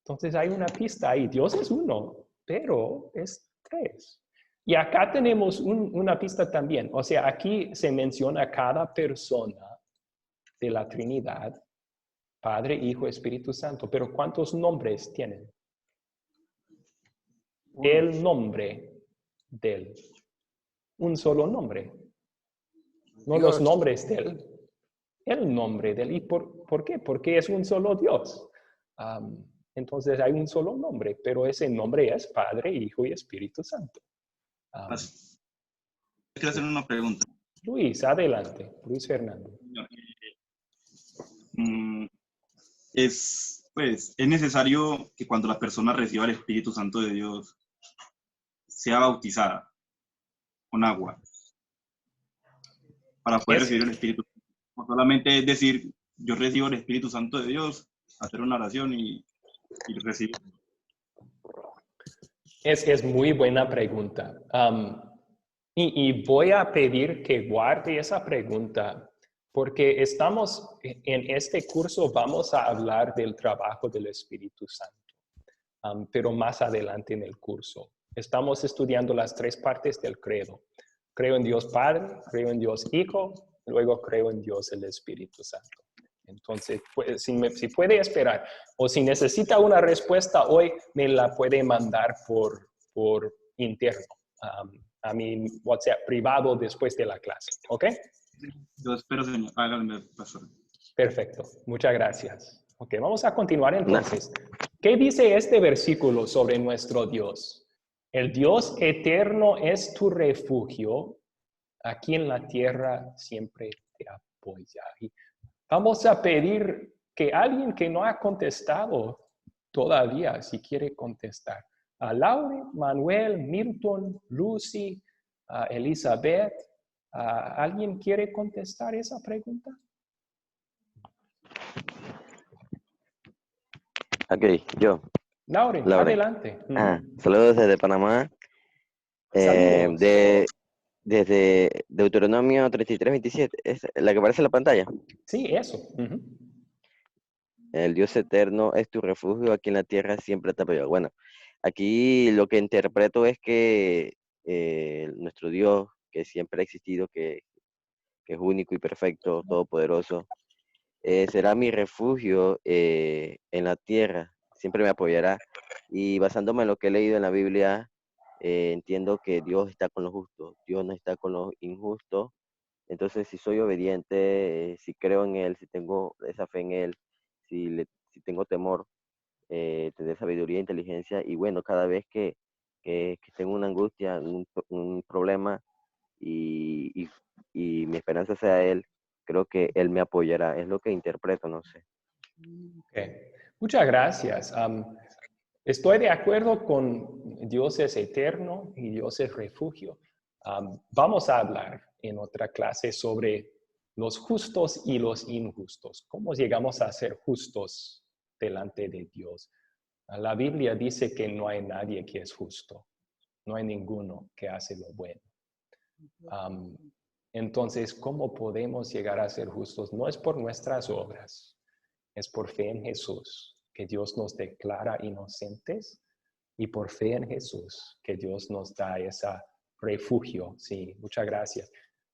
Entonces hay una pista ahí. Dios es uno, pero es tres. Y acá tenemos una pista también. O sea, aquí se menciona cada persona de la Trinidad, Padre, Hijo, Espíritu Santo. Pero ¿cuántos nombres tienen? El nombre del. Un solo nombre. No
Dios.
los nombres de él. El nombre de él. ¿Y por qué? Porque es un solo Dios. Entonces hay un solo nombre, pero ese nombre es Padre, Hijo y Espíritu Santo.
Quiero hacer una pregunta.
Luis, adelante. Luis Fernando.
Es necesario que cuando la persona reciba el Espíritu Santo de Dios sea bautizada con agua para poder recibir el Espíritu Santo. No solamente es decir, yo recibo el Espíritu Santo de Dios, hacer una oración y recibir.
Es muy buena pregunta. Y voy a pedir que guarde esa pregunta porque estamos en este curso, vamos a hablar del trabajo del Espíritu Santo, pero más adelante en el curso. Estamos estudiando las tres partes del credo. Creo en Dios Padre, creo en Dios Hijo, luego creo en Dios el Espíritu Santo. Entonces, pues, si puede esperar o si necesita una respuesta hoy, me la puede mandar por interno a mi WhatsApp privado después de la clase. ¿Ok?
Yo espero, señor. Háganme, pastor.
Perfecto. Muchas gracias. Ok, vamos a continuar entonces. ¿Qué dice este versículo sobre nuestro Dios? El Dios eterno es tu refugio. Aquí en la tierra siempre te apoya. Y vamos a pedir que alguien que no ha contestado todavía, si quiere contestar. A Laure, Manuel, Milton, Lucy, Elizabeth. ¿Alguien quiere contestar esa pregunta?
Ok, yo.
Laure. Adelante.
Saludos desde Panamá.
Saludos.
Desde Deuteronomio 33:27, ¿es la que aparece en la pantalla?
Sí, eso.
El Dios eterno es tu refugio, aquí en la tierra siempre te apoya. Bueno, aquí lo que interpreto es que nuestro Dios, que siempre ha existido, que es único y perfecto, todopoderoso, será mi refugio en la tierra, siempre me apoyará. Y basándome en lo que he leído en la Biblia, entiendo que Dios está con los justos, Dios no está con los injustos. Entonces, si soy obediente, si creo en Él, si tengo esa fe en Él, si tengo temor, tener sabiduría e inteligencia, y bueno, cada vez que tengo una angustia, un problema, y mi esperanza sea Él, creo que Él me apoyará. Es lo que interpreto, no sé.
Okay. Muchas gracias. Estoy de acuerdo con Dios es eterno y Dios es refugio. Vamos a hablar en otra clase sobre los justos y los injustos. ¿Cómo llegamos a ser justos delante de Dios? La Biblia dice que no hay nadie que es justo. No hay ninguno que hace lo bueno. Entonces, ¿cómo podemos llegar a ser justos? No es por nuestras obras, es por fe en Jesús, que Dios nos declara inocentes, y por fe en Jesús, que Dios nos da ese refugio. Sí, muchas gracias.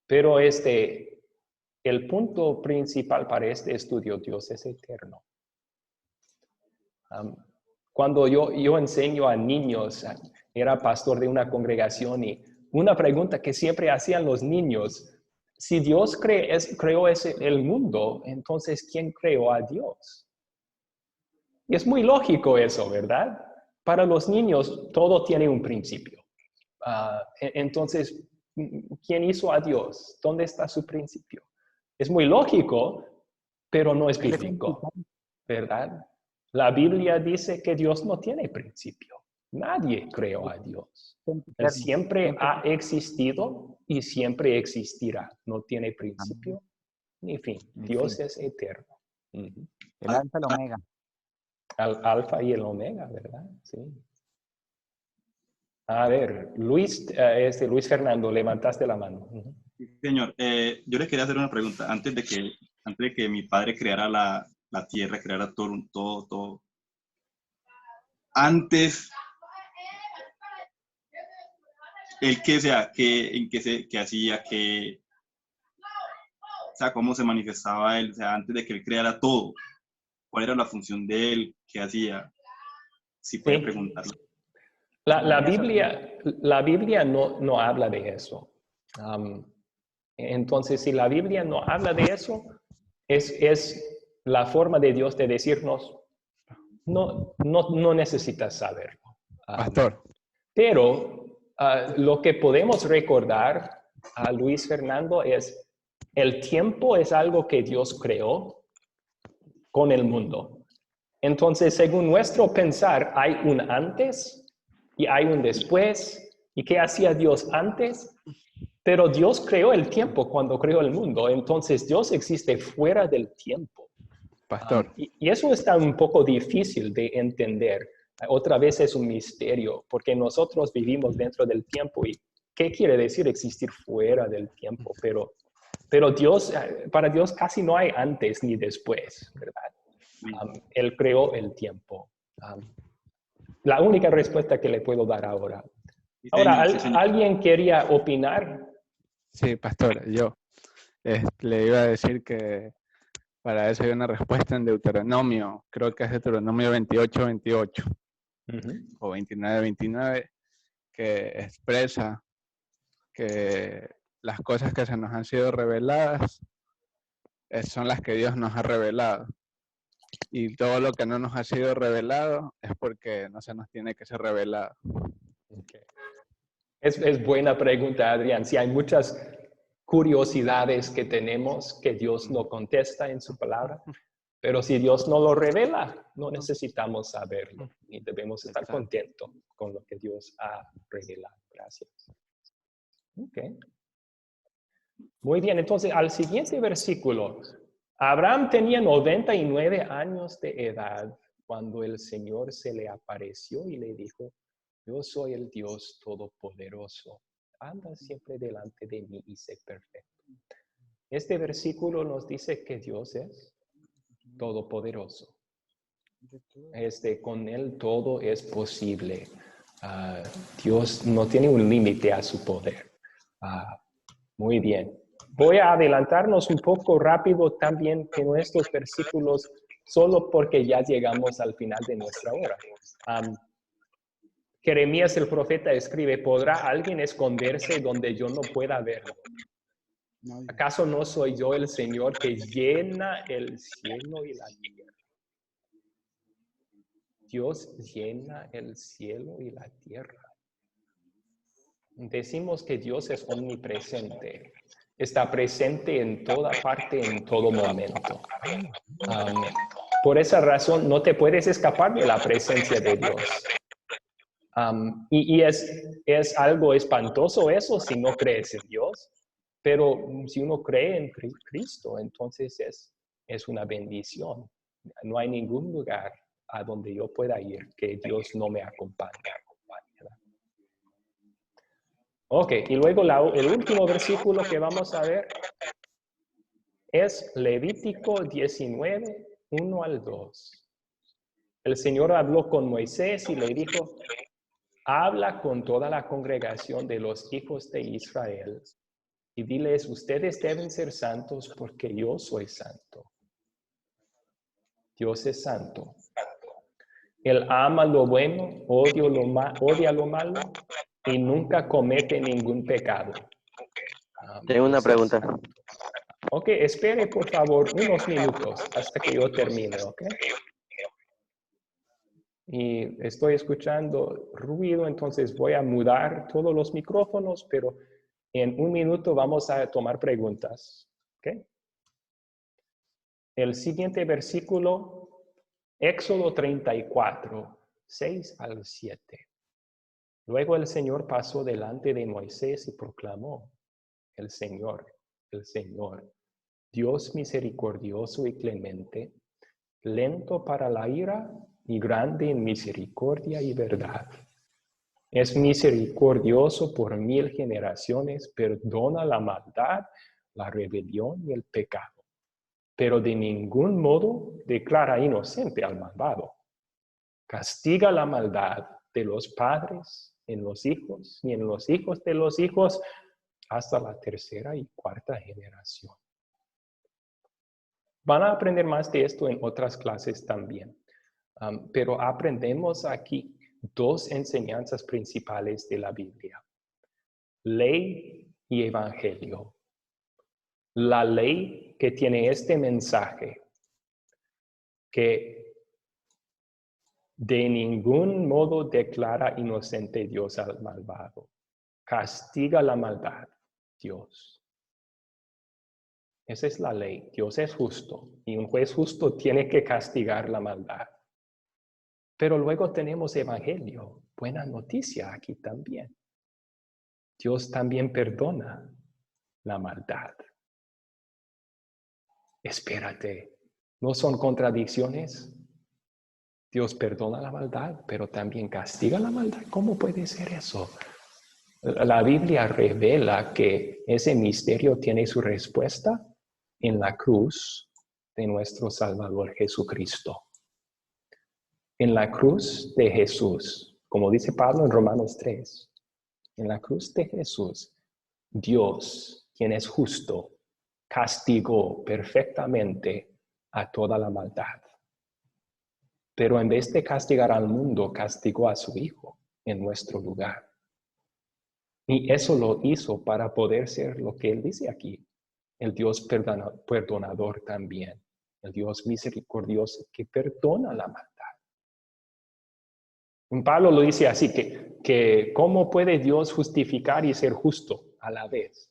Pero el punto principal para este estudio, Dios es eterno. Cuando yo enseño a niños, era pastor de una congregación, y una pregunta que siempre hacían los niños: si Dios creó el mundo, entonces ¿quién creó a Dios? Y es muy lógico eso, ¿verdad? Para los niños todo tiene un principio. Entonces, ¿quién hizo a Dios? ¿Dónde está su principio? Es muy lógico, pero no es bíblico, ¿verdad? La Biblia dice que Dios no tiene principio. Nadie creó a Dios. Él siempre ha existido y siempre existirá. No tiene principio ni fin. Dios es eterno.
El alfa y el omega.
El alfa y el omega, ¿verdad? Sí. A ver, Luis Fernando, levantaste la mano.
Sí, señor, yo les quería hacer una pregunta. Antes de que mi padre creara la tierra, creara todo. Antes, ¿el qué sea? ¿Qué hacía? O sea, ¿cómo se manifestaba él? O sea, antes de que él creara todo, ¿cuál era la función de él? ¿Qué hacía? Si puede preguntarlo.
La Biblia no habla de eso. Entonces, si la Biblia no habla de eso, es la forma de Dios de decirnos: no necesitas saberlo.
Pastor.
Pero lo que podemos recordar a Luis Fernando es: el tiempo es algo que Dios creó con el mundo. Entonces, según nuestro pensar, hay un antes y hay un después. ¿Y qué hacía Dios antes? Pero Dios creó el tiempo cuando creó el mundo. Entonces, Dios existe fuera del tiempo.
Pastor.
Y eso está un poco difícil de entender. Otra vez es un misterio, porque nosotros vivimos dentro del tiempo. ¿Y qué quiere decir existir fuera del tiempo? Pero para Dios casi no hay antes ni después, ¿verdad? Él creó el tiempo. La única respuesta que le puedo dar ahora. Ahora, ¿alguien quería opinar?
Sí, pastor, yo le iba a decir que para eso hay una respuesta en Deuteronomio, creo que es Deuteronomio 28:28 o 29:29, que expresa que las cosas que se nos han sido reveladas son las que Dios nos ha revelado. Y todo lo que no nos ha sido revelado es porque no se nos tiene que ser revelado.
Okay. Es buena pregunta, Adrián. Sí, hay muchas curiosidades que tenemos que Dios no contesta en su palabra, pero si Dios no lo revela, no necesitamos saberlo y debemos estar contentos con lo que Dios ha revelado. Gracias. Ok. Muy bien, entonces al siguiente versículo. Abraham tenía 99 años de edad cuando el Señor se le apareció y le dijo: yo soy el Dios Todopoderoso. Anda siempre delante de mí y sé perfecto. Este versículo nos dice que Dios es todopoderoso. Con Él todo es posible. Dios no tiene un límite a su poder. Muy bien. Voy a adelantarnos un poco rápido también en estos versículos, solo porque ya llegamos al final de nuestra hora. Jeremías el profeta escribe: ¿podrá alguien esconderse donde yo no pueda verlo? ¿Acaso no soy yo el Señor que llena el cielo y la tierra? Dios llena el cielo y la tierra. Decimos que Dios es omnipresente. Está presente en toda parte, en todo momento. Por esa razón no te puedes escapar de la presencia de Dios. Y es algo espantoso eso si no crees en Dios. Pero si uno cree en Cristo, entonces es una bendición. No hay ningún lugar a donde yo pueda ir que Dios no me acompañe. ¿Verdad? Ok, y luego el último versículo que vamos a ver es Levítico 19, 1 al 2. El Señor habló con Moisés y le dijo, habla con toda la congregación de los hijos de Israel y diles, ustedes deben ser santos porque yo soy santo. Dios es santo. Él ama lo bueno, odia lo malo y nunca comete ningún pecado.
Tengo una pregunta.
Ok, espere por favor unos minutos hasta que yo termine, ¿ok? Y estoy escuchando ruido, entonces voy a mudar todos los micrófonos, pero en un minuto vamos a tomar preguntas, ¿ok? El siguiente versículo, Éxodo 34, 6 al 7. Luego el Señor pasó delante de Moisés y proclamó, el Señor, Dios misericordioso y clemente, lento para la ira y grande en misericordia y verdad. Es misericordioso por 1000 generaciones, perdona la maldad, la rebelión y el pecado, pero de ningún modo declara inocente al malvado. Castiga la maldad de los padres en los hijos y en los hijos de los hijos hasta la 3ª y 4ª generación. Van a aprender más de esto en otras clases también, pero aprendemos aquí 2 enseñanzas principales de la Biblia: ley y evangelio. La ley que tiene este mensaje, que de ningún modo declara inocente Dios al malvado. Castiga la maldad, Dios. Esa es la ley. Dios es justo y un juez justo tiene que castigar la maldad. Pero luego tenemos evangelio, buena noticia aquí también. Dios también perdona la maldad. Espérate, ¿no son contradicciones? Dios perdona la maldad, pero también castiga la maldad. ¿Cómo puede ser eso? La Biblia revela que ese misterio tiene su respuesta en la cruz de nuestro Salvador Jesucristo. En la cruz de Jesús, como dice Pablo en Romanos 3, en la cruz de Jesús, Dios, quien es justo, castigó perfectamente a toda la maldad. Pero en vez de castigar al mundo, castigó a su Hijo en nuestro lugar. Y eso lo hizo para poder ser lo que Él dice aquí, el Dios perdonador también, el Dios misericordioso que perdona la maldad. Pablo lo dice así, que ¿cómo puede Dios justificar y ser justo a la vez?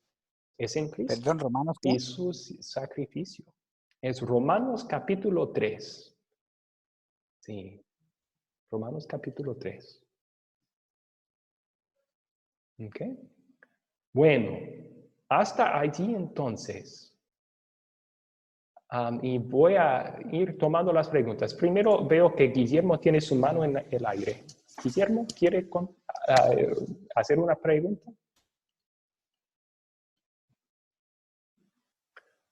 Es en Cristo.
Perdón, Romanos, ¿qué?
Y su sacrificio. Es Romanos capítulo 3. Sí, Romanos capítulo 3. ¿Ok? Bueno, hasta allí entonces. Y voy a ir tomando las preguntas. Primero veo que Guillermo tiene su mano en el aire. Guillermo, ¿quiere hacer una pregunta?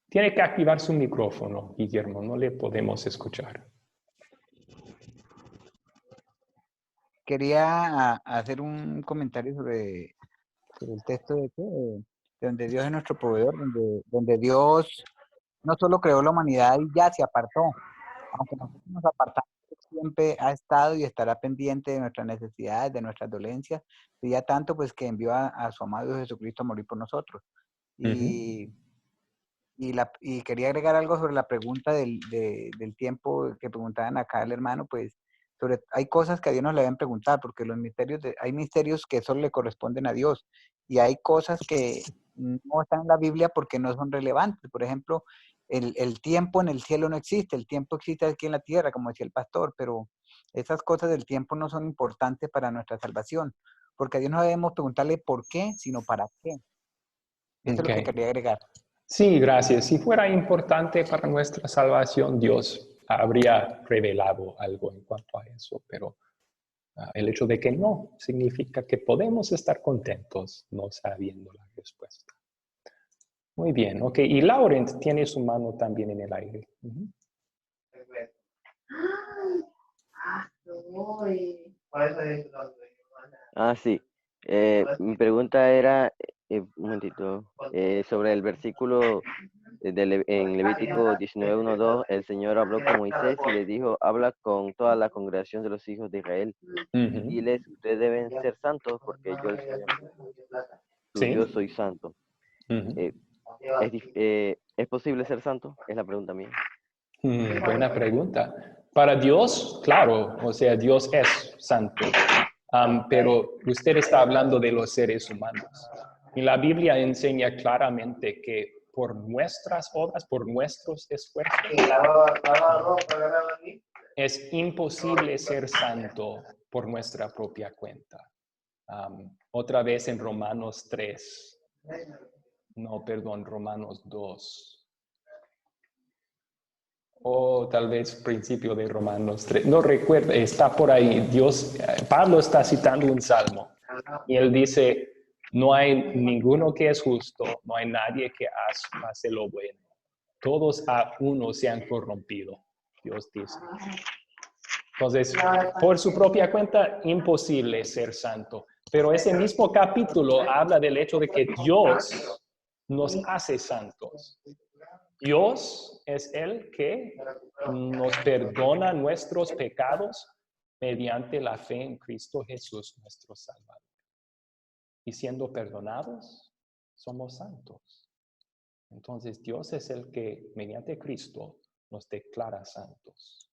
Tiene que activar su micrófono, Guillermo. No le podemos escuchar.
Quería hacer un comentario sobre el texto de donde Dios es nuestro proveedor, donde Dios no solo creó la humanidad y ya se apartó, aunque nosotros nos apartamos, siempre ha estado y estará pendiente de nuestras necesidades, de nuestras dolencias, y ya tanto pues que envió a su amado Jesucristo a morir por nosotros. Y quería agregar algo sobre la pregunta del tiempo que preguntaban acá el hermano, pues hay cosas que a Dios nos le deben preguntar, porque hay misterios que solo le corresponden a Dios, y hay cosas que no están en la Biblia porque no son relevantes. Por ejemplo, el tiempo en el cielo no existe, el tiempo existe aquí en la tierra, como decía el pastor, pero esas cosas del tiempo no son importantes para nuestra salvación, porque a Dios no debemos preguntarle por qué, sino para qué. Esto es lo que quería agregar.
Sí, gracias. Si fuera importante para nuestra salvación, Dios habría revelado algo en cuanto a eso, pero el hecho de que no significa que podemos estar contentos no sabiendo la respuesta. Muy bien, ok. Y Laurent tiene su mano también en el aire.
Sí. Mi pregunta era, un momentito, sobre el versículo en Levítico 19:1-2, el Señor habló con Moisés y le dijo, habla con toda la congregación de los hijos de Israel. Diles, ustedes deben ser santos porque yo, el Señor, su Dios, soy santo. ¿Es posible ser santo? Es la pregunta mía.
Buena pregunta. Para Dios, claro, o sea, Dios es santo. Pero usted está hablando de los seres humanos. Y la Biblia enseña claramente que por nuestras obras, por nuestros esfuerzos, es imposible ser santo por nuestra propia cuenta. Otra vez en Romanos 3. No, perdón, Romanos 2. O tal vez principio de Romanos 3. No recuerdo, está por ahí. Pablo está citando un salmo. Y él dice, no hay ninguno que es justo, no hay nadie que hace lo bueno. Todos a uno se han corrompido, Dios dice. Entonces, por su propia cuenta, imposible ser santo. Pero ese mismo capítulo habla del hecho de que Dios nos hace santos. Dios es el que nos perdona nuestros pecados mediante la fe en Cristo Jesús, nuestro Salvador. Y siendo perdonados, somos santos. Entonces, Dios es el que, mediante Cristo, nos declara santos.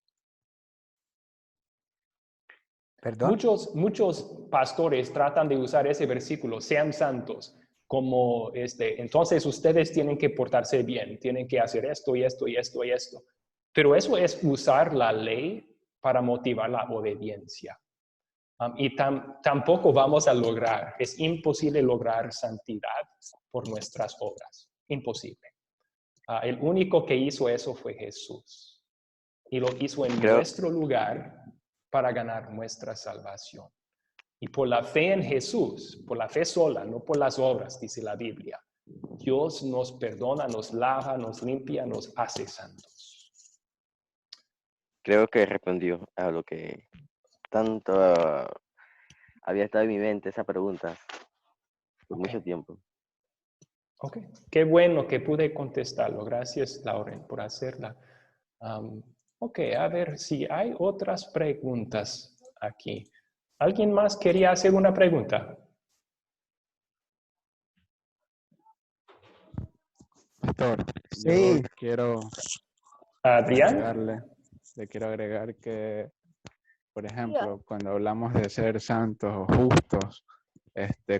¿Perdón?
Muchos pastores tratan de usar ese versículo, sean santos, como entonces ustedes tienen que portarse bien, tienen que hacer esto y esto y esto y esto. Pero eso es usar la ley para motivar la obediencia. Y tampoco vamos a lograr, es imposible lograr santidad por nuestras obras, imposible. El único que hizo eso fue Jesús. Y lo hizo en nuestro lugar para ganar nuestra salvación. Y por la fe en Jesús, por la fe sola, no por las obras, dice la Biblia, Dios nos perdona, nos lava, nos limpia, nos hace santos.
Creo que respondió a lo que tanto había estado en mi mente, esa pregunta, por mucho tiempo.
Ok, qué bueno que pude contestarlo. Gracias, Lauren, por hacerla. Ok, a ver si hay otras preguntas aquí. ¿Alguien más quería hacer una pregunta?
Pastor,
sí.
Yo quiero
Adrián.
Le quiero agregar que, por ejemplo, cuando hablamos de ser santos o justos,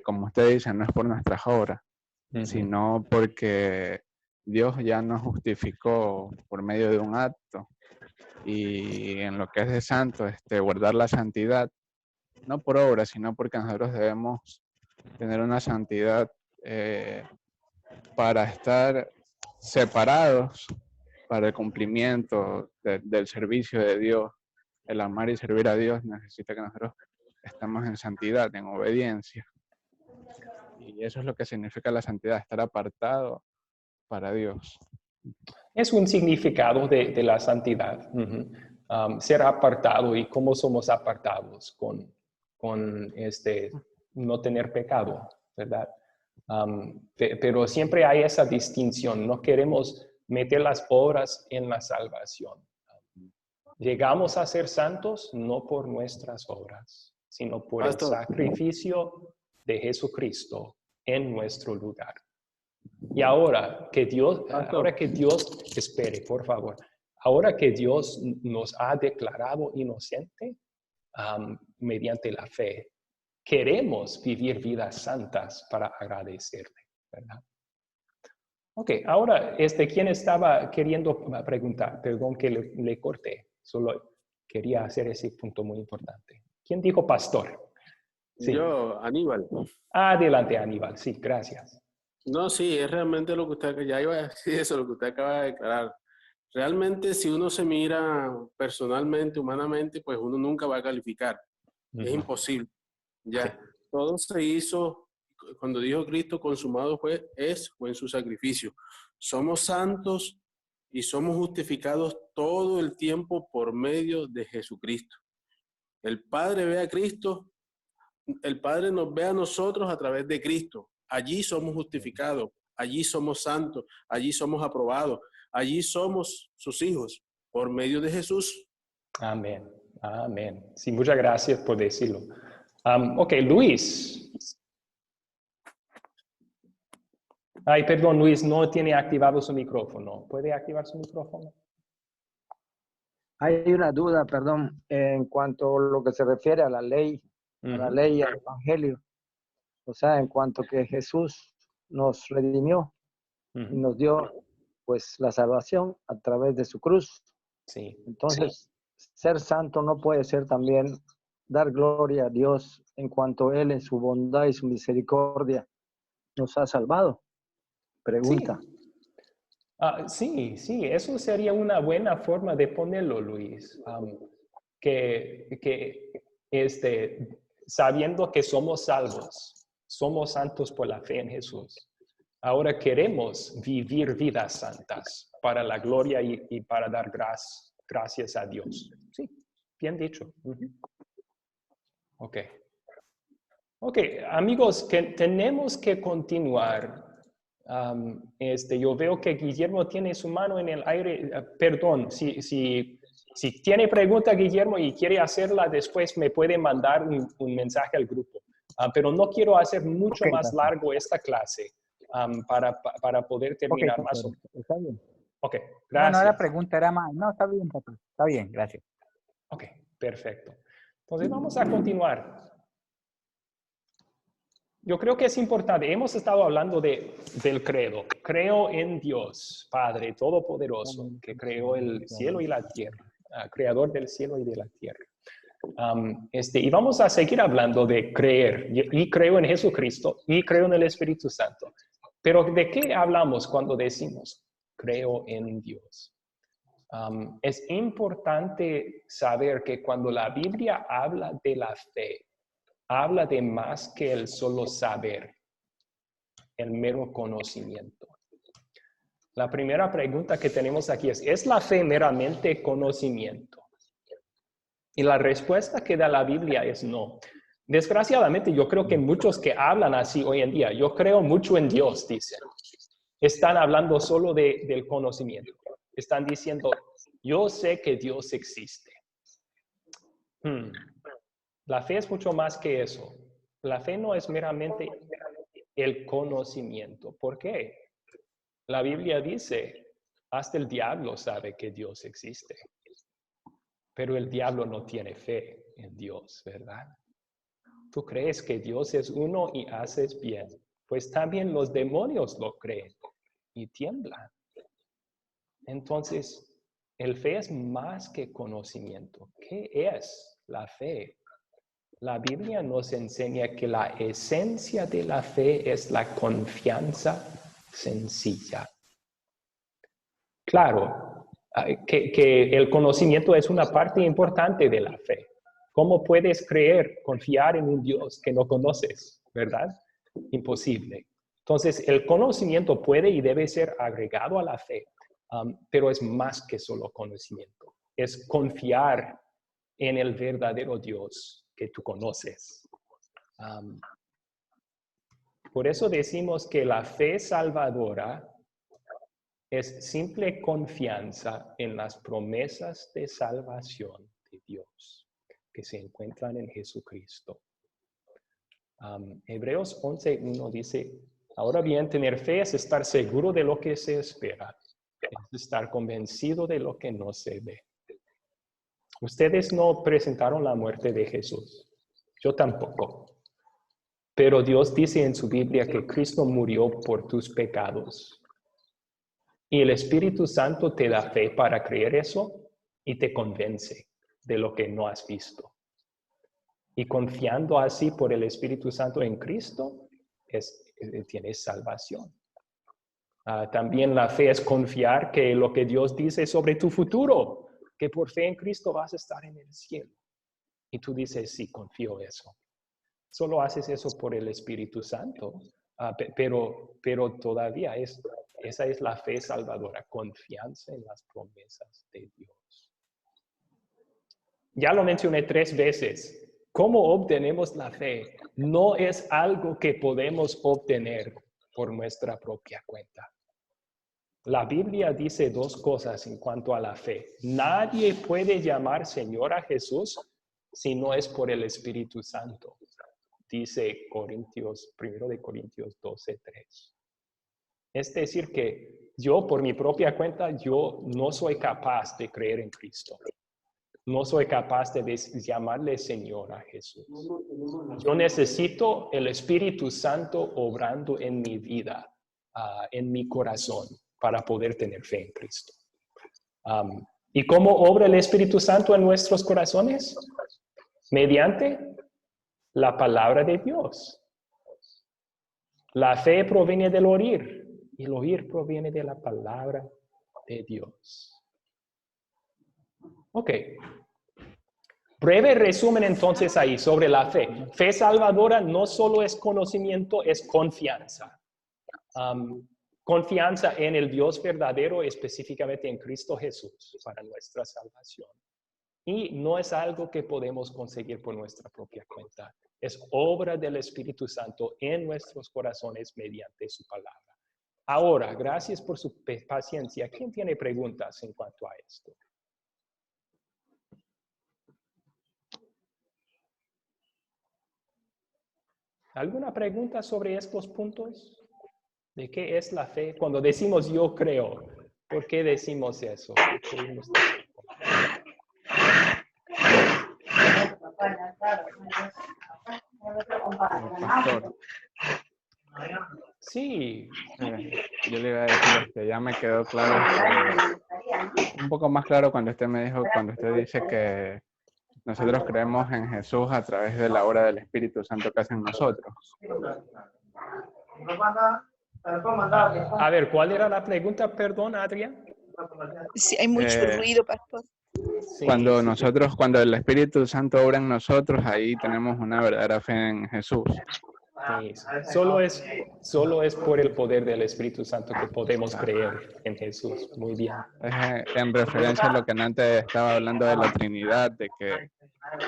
como usted dice, no es por nuestras obras, sino porque Dios ya nos justificó por medio de un acto. Y en lo que es de santo, guardar la santidad, no por obra, sino porque nosotros debemos tener una santidad para estar separados para el cumplimiento del servicio de Dios. El amar y servir a Dios necesita que nosotros estemos en santidad, en obediencia. Y eso es lo que significa la santidad, estar apartado para Dios.
Es un significado de la santidad. Ser apartado. ¿Y cómo somos apartados? Con no tener pecado, ¿verdad? Pero siempre hay esa distinción. No queremos meter las obras en la salvación. Llegamos a ser santos no por nuestras obras, sino por el sacrificio de Jesucristo en nuestro lugar. Y ahora que Dios, espere, por favor, ahora que Dios nos ha declarado inocente mediante la fe, queremos vivir vidas santas para agradecerle, ¿verdad? Ok, ahora, ¿quién estaba queriendo preguntar? Perdón que le corté, solo quería hacer ese punto muy importante. ¿Quién dijo pastor? Sí.
Yo, Aníbal.
Adelante, Aníbal, sí, gracias.
No, sí, es realmente lo que usted, ya iba a decir eso, lo que usted acaba de declarar. Realmente, si uno se mira personalmente, humanamente, pues uno nunca va a calificar. Es imposible. Ya, todo se hizo, cuando dijo Cristo, consumado fue en su sacrificio. Somos santos y somos justificados todo el tiempo por medio de Jesucristo. El Padre ve a Cristo, el Padre nos ve a nosotros a través de Cristo. Allí somos justificados, allí somos santos, allí somos aprobados, allí somos sus hijos por medio de Jesús.
Amén. Amén. Sí, muchas gracias por decirlo. Ok, Luis. Ay, perdón, Luis, no tiene activado su micrófono. ¿Puede activar su micrófono?
Hay una duda, perdón, en cuanto a lo que se refiere a la ley, y al evangelio. O sea, en cuanto que Jesús nos redimió y nos dio pues la salvación a través de su cruz.
Sí.
Entonces, ser santo no puede ser también dar gloria a Dios en cuanto Él en su bondad y su misericordia nos ha salvado. Pregunta.
Sí, eso sería una buena forma de ponerlo, Luis. Sabiendo que somos salvos, somos santos por la fe en Jesús. Ahora queremos vivir vidas santas para la gloria y para dar gracias a Dios. Sí, bien dicho. Ok, amigos, que tenemos que continuar. Yo veo que Guillermo tiene su mano en el aire. Perdón, si tiene pregunta Guillermo y quiere hacerla después, me puede mandar un mensaje al grupo. Pero no quiero hacer mucho más largo esta clase para poder terminar más.
Está bien.
Ok, gracias.
No, no era pregunta, era más. No, está bien, papá. Está bien, gracias.
Ok, perfecto. Entonces vamos a continuar. Yo creo que es importante. Hemos estado hablando del credo. Creo en Dios, Padre Todopoderoso, que creó el cielo y la tierra, creador del cielo y de la tierra. Y vamos a seguir hablando de creer. Y creo en Jesucristo y creo en el Espíritu Santo. Pero ¿de qué hablamos cuando decimos creo en Dios? Es importante saber que cuando la Biblia habla de la fe, habla de más que el solo saber, el mero conocimiento. La primera pregunta que tenemos aquí ¿es la fe meramente conocimiento? Y la respuesta que da la Biblia es no. Desgraciadamente, yo creo que muchos que hablan así hoy en día, yo creo mucho en Dios, dicen. Están hablando solo del conocimiento. Están diciendo, yo sé que Dios existe. La fe es mucho más que eso. La fe no es meramente el conocimiento. ¿Por qué? La Biblia dice, hasta el diablo sabe que Dios existe. Pero el diablo no tiene fe en Dios, ¿verdad? Tú crees que Dios es uno y haces bien. Pues también los demonios lo creen y tiemblan. Entonces, el fe es más que conocimiento. ¿Qué es la fe? La Biblia nos enseña que la esencia de la fe es la confianza sencilla. Claro, que el conocimiento es una parte importante de la fe. ¿Cómo puedes confiar en un Dios que no conoces, verdad? Imposible. Entonces, el conocimiento puede y debe ser agregado a la fe, pero es más que solo conocimiento. Es confiar en el verdadero Dios que tú conoces. Por eso decimos que la fe salvadora es simple confianza en las promesas de salvación de Dios que se encuentran en Jesucristo. Hebreos 11:1 dice, ahora bien, tener fe es estar seguro de lo que se espera, es estar convencido de lo que no se ve. Ustedes no presentaron la muerte de Jesús. Yo tampoco. Pero Dios dice en su Biblia que Cristo murió por tus pecados. Y el Espíritu Santo te da fe para creer eso y te convence de lo que no has visto. Y confiando así por el Espíritu Santo en Cristo, es tienes salvación. También la fe es confiar que lo que Dios dice sobre tu futuro, que por fe en Cristo vas a estar en el cielo. Y tú dices, sí, confío en eso. Solo haces eso por el Espíritu Santo, pero todavía esa es la fe salvadora, confianza en las promesas de Dios. Ya lo mencioné 3 veces. ¿Cómo obtenemos la fe? No es algo que podemos obtener por nuestra propia cuenta. La Biblia dice 2 cosas en cuanto a la fe. Nadie puede llamar Señor a Jesús si no es por el Espíritu Santo. Dice 1 Corintios 12:3. Es decir que yo por mi propia cuenta, yo no soy capaz de creer en Cristo. No soy capaz de llamarle Señor a Jesús. Yo necesito el Espíritu Santo obrando en mi vida, en mi corazón, para poder tener fe en Cristo. ¿Y cómo obra el Espíritu Santo en nuestros corazones? Mediante la palabra de Dios. La fe proviene del oír, y el oír proviene de la palabra de Dios. Ok. Breve resumen entonces ahí sobre la fe. Fe salvadora no solo es conocimiento, es confianza. Confianza en el Dios verdadero, específicamente en Cristo Jesús, para nuestra salvación. Y no es algo que podemos conseguir por nuestra propia cuenta. Es obra del Espíritu Santo en nuestros corazones mediante su palabra. Ahora, gracias por su paciencia. ¿Quién tiene preguntas en cuanto a esto? ¿Alguna pregunta sobre estos puntos? ¿De qué es la fe? Cuando decimos yo creo, ¿por qué decimos eso?
Pastor.
Sí.
Yo le iba a decir que ya me quedó claro, un poco más claro cuando usted dice que nosotros creemos en Jesús a través de la obra del Espíritu Santo que hace en nosotros.
A ver, ¿cuál era la pregunta? Perdón, Adrián.
Sí, hay mucho ruido, pastor.
Sí,
cuando el Espíritu Santo obra en nosotros, ahí tenemos una verdadera fe en Jesús.
Sí, solo es por el poder del Espíritu Santo que podemos creer en Jesús. Muy bien.
En referencia a lo que antes estaba hablando de la Trinidad, de que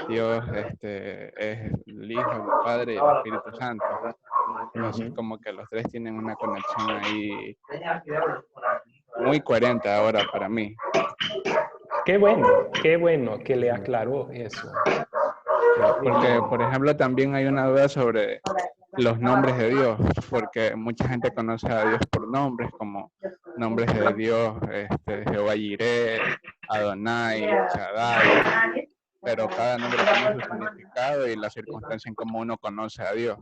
Dios es el Hijo, el Padre y el Espíritu Santo. Entonces, como que los 3 tienen una conexión ahí muy coherente ahora para mí.
Qué bueno que le aclaró eso.
Porque, por ejemplo, también hay una duda sobre los nombres de Dios, porque mucha gente conoce a Dios por nombres, como nombres de Dios, Jehová Jireh, Adonai, Shaddai, pero cada nombre tiene su significado y la circunstancia en cómo uno conoce a Dios.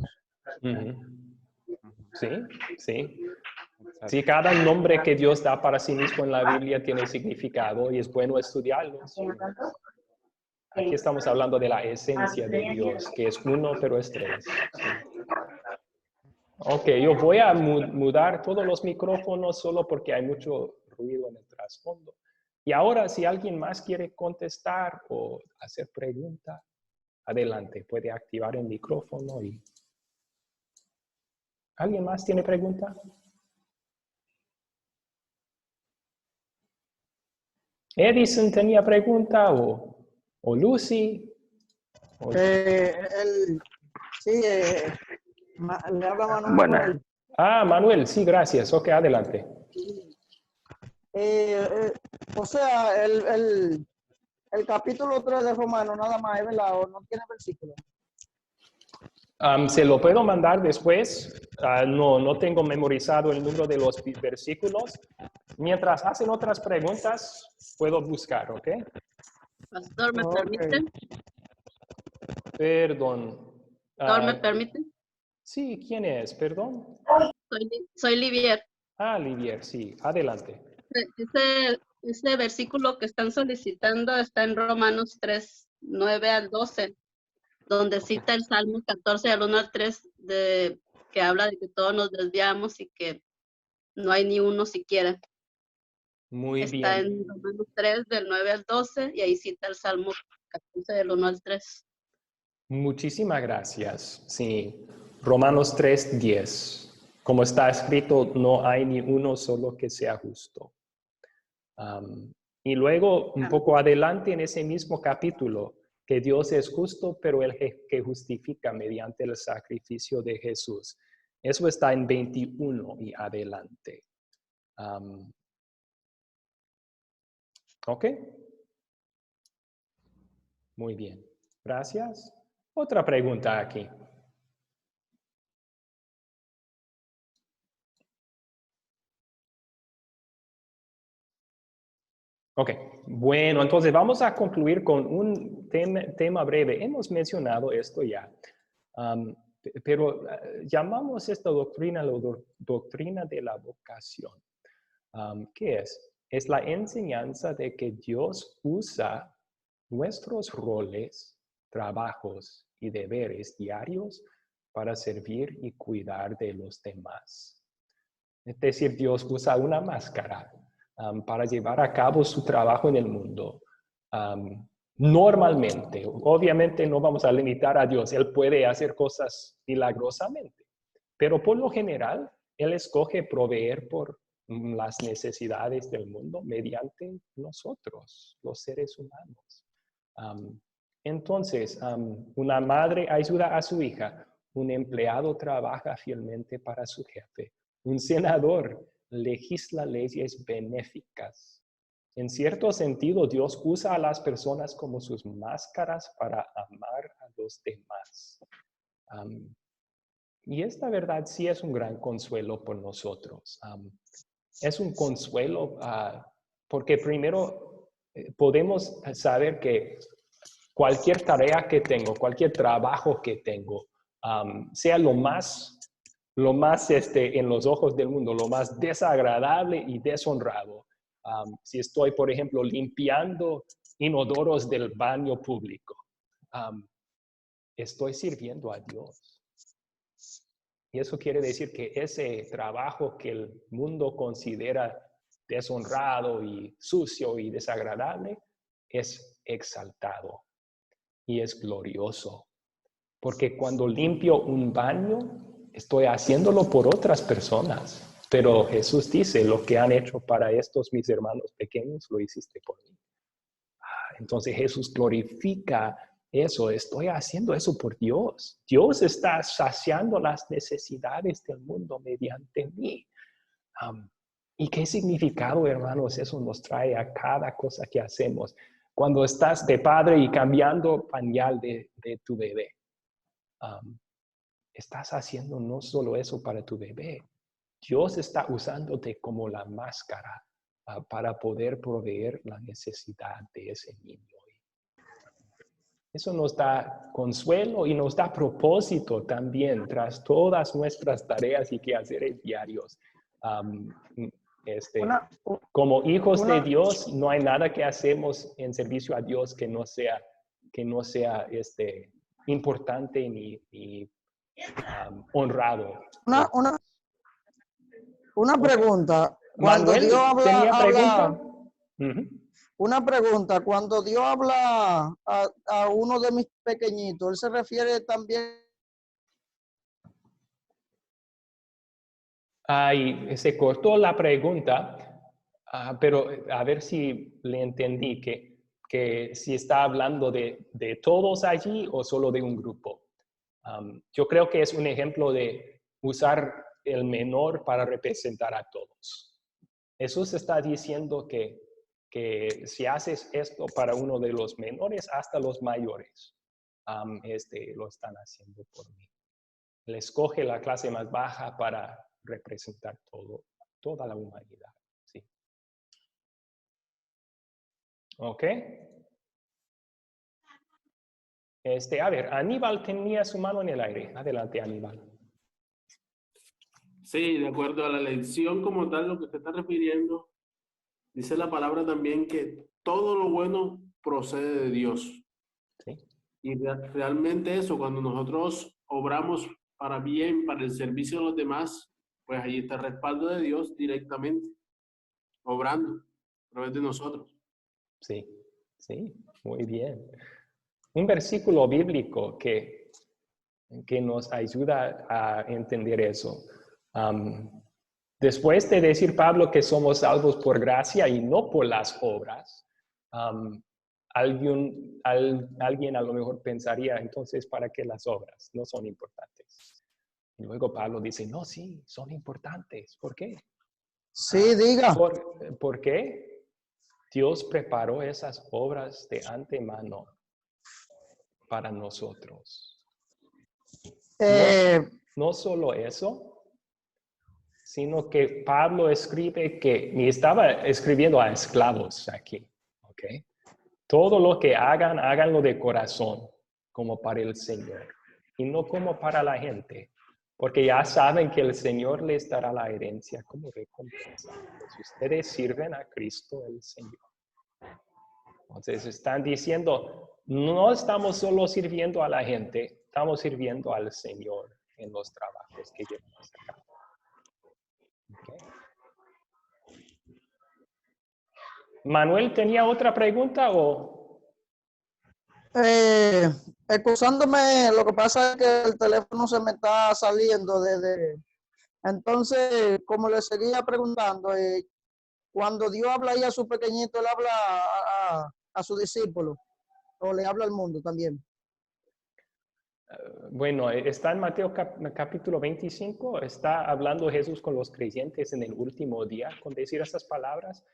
Sí. Sí, cada nombre que Dios da para sí mismo en la Biblia tiene significado y es bueno estudiarlo. Sí. Aquí estamos hablando de la esencia de Dios, que es uno, pero es 3. Sí. Ok, yo voy a mudar todos los micrófonos solo porque hay mucho ruido en el trasfondo. Y ahora, si alguien más quiere contestar o hacer pregunta, adelante, puede activar el micrófono. ¿Alguien más tiene pregunta? Edison tenía pregunta o Lucy.
Le habla Manuel.
Bueno.
Manuel, sí, gracias. Ok, adelante.
O sea, el capítulo 3 de Romanos nada más, ¿verdad? ¿O no tiene versículo?
Se lo puedo mandar después. No tengo memorizado el número de los versículos. Mientras hacen otras preguntas, puedo buscar, ¿ok?
Pastor, ¿me permite?
Perdón.
Pastor, ¿me permite?
Sí, ¿quién es? Perdón.
Soy Livier.
Livier, sí. Adelante.
Ese versículo que están solicitando está en Romanos 3, 9 al 12, donde cita el Salmo 14 al 1 al 3 de que habla de que todos nos desviamos y que no hay ni uno siquiera.
Muy
Está
bien.
en Romanos 3, del 9 al 12, y ahí cita el Salmo 14, del 1 al 3.
Muchísimas gracias. Sí, Romanos 3:10. Como está escrito, no hay ni uno solo que sea justo. Y luego, un poco adelante en ese mismo capítulo, que Dios es justo, pero el que justifica mediante el sacrificio de Jesús. Eso está en 21 y adelante. ¿Ok? Muy bien. Gracias. Otra pregunta aquí. Ok, bueno, entonces vamos a concluir con un tema breve. Hemos mencionado esto ya, pero llamamos esta doctrina la doctrina de la vocación. ¿Qué es? Es la enseñanza de que Dios usa nuestros roles, trabajos y deberes diarios para servir y cuidar de los demás. Es decir, Dios usa una máscara para llevar a cabo su trabajo en el mundo. Normalmente, obviamente no vamos a limitar a Dios, Él puede hacer cosas milagrosamente, pero por lo general, Él escoge proveer por las necesidades del mundo mediante nosotros, los seres humanos. Entonces, una madre ayuda a su hija, un empleado trabaja fielmente para su jefe, un senador legisla leyes benéficas. En cierto sentido, Dios usa a las personas como sus máscaras para amar a los demás. Y esta verdad sí es un gran consuelo por nosotros. Es un consuelo porque primero podemos saber que cualquier tarea que tengo, cualquier trabajo que tengo, sea lo más en los ojos del mundo, lo más desagradable y deshonrado. Si estoy, por ejemplo, limpiando inodoros del baño público, estoy sirviendo a Dios. Y eso quiere decir que ese trabajo que el mundo considera deshonrado y sucio y desagradable es exaltado y es glorioso. Porque cuando limpio un baño, estoy haciéndolo por otras personas. Pero Jesús dice, lo que han hecho para estos mis hermanos pequeños, lo hiciste por mí. Entonces Jesús glorifica eso. Estoy haciendo eso por Dios. Dios está saciando las necesidades del mundo mediante mí. ¿Y qué significado, hermanos, eso nos trae a cada cosa que hacemos? Cuando estás de padre y cambiando pañal de tu bebé. Estás haciendo no solo eso para tu bebé. Dios está usándote como la máscara para poder proveer la necesidad de ese niño. Eso nos da consuelo y nos da propósito también tras todas nuestras tareas y quehaceres diarios. Como hijos de Dios, no hay nada que hacemos en servicio a Dios que no sea importante ni honrado.
Una pregunta. Cuando
Manuel,
Dios
¿tenía pregunta?
Una pregunta. Cuando Dios habla a uno de mis pequeñitos, ¿Él se refiere también?
Ay, se cortó la pregunta, pero a ver si le entendí que si está hablando de todos allí o solo de un grupo. Yo creo que es un ejemplo de usar el menor para representar a todos. Jesús está diciendo que si haces esto para uno de los menores, hasta los mayores lo están haciendo por mí. Él escoge la clase más baja para representar toda la humanidad. Sí. ¿Ok? A ver, Aníbal tenía su mano en el aire. Adelante, Aníbal.
Sí, de acuerdo a la lección como tal, lo que se está refiriendo, dice la palabra también que todo lo bueno procede de Dios.
Sí.
Y realmente eso, cuando nosotros obramos para bien, para el servicio de los demás, pues ahí está el respaldo de Dios directamente, obrando a través de nosotros.
Sí, sí, muy bien. Un versículo bíblico que nos ayuda a entender eso. Después de decir Pablo que somos salvos por gracia y no por las obras, alguien a lo mejor pensaría, entonces, ¿para qué las obras? No son importantes. Y luego Pablo dice, no, sí, son importantes. ¿Por qué?
Sí, diga.
¿Por qué? Dios preparó esas obras de antemano para nosotros. No solo eso, sino que Pablo escribe que, ni estaba escribiendo a esclavos aquí, ¿ok? Todo lo que hagan, háganlo de corazón, como para el Señor, y no como para la gente, porque ya saben que el Señor les dará la herencia como recompensa. Pues ustedes sirven a Cristo el Señor. Entonces están diciendo, no estamos solo sirviendo a la gente, estamos sirviendo al Señor en los trabajos que llevamos a cabo. Okay. Manuel, ¿tenía otra pregunta o?
Excusándome, lo que pasa es que el teléfono se me está saliendo entonces, como le seguía preguntando, cuando Dios habla ahí a su pequeñito, él habla a su discípulo, o le habla al mundo también.
Bueno, está en Mateo capítulo 25, está hablando Jesús con los creyentes en el último día con decir esas palabras,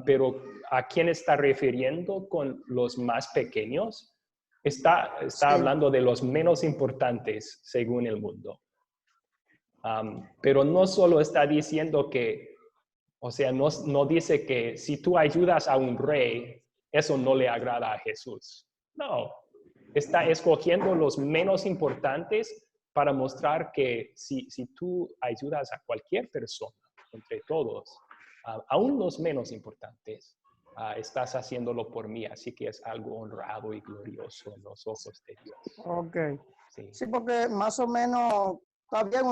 pero ¿a quién está refiriendo con los más pequeños? Está hablando de los menos importantes según el mundo. Pero no solo está diciendo que, o sea, no dice que si tú ayudas a un rey, eso no le agrada a Jesús. No. Está escogiendo los menos importantes para mostrar que si tú ayudas a cualquier persona, entre todos, aún los menos importantes, estás haciéndolo por mí, así que es algo honrado y glorioso en los ojos de Dios.
Ok. Sí, porque más o menos, también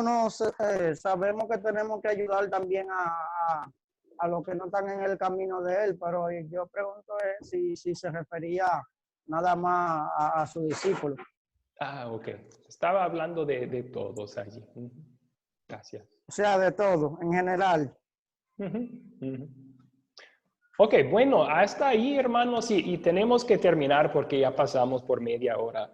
sabemos que tenemos que ayudar también a los que no están en el camino de Él, pero yo pregunto si se refería nada más a su discípulo.
Ok. Estaba hablando de todos allí. Gracias.
O sea, de todo, en general.
Ok, bueno, hasta ahí, hermanos, y tenemos que terminar porque ya pasamos por media hora.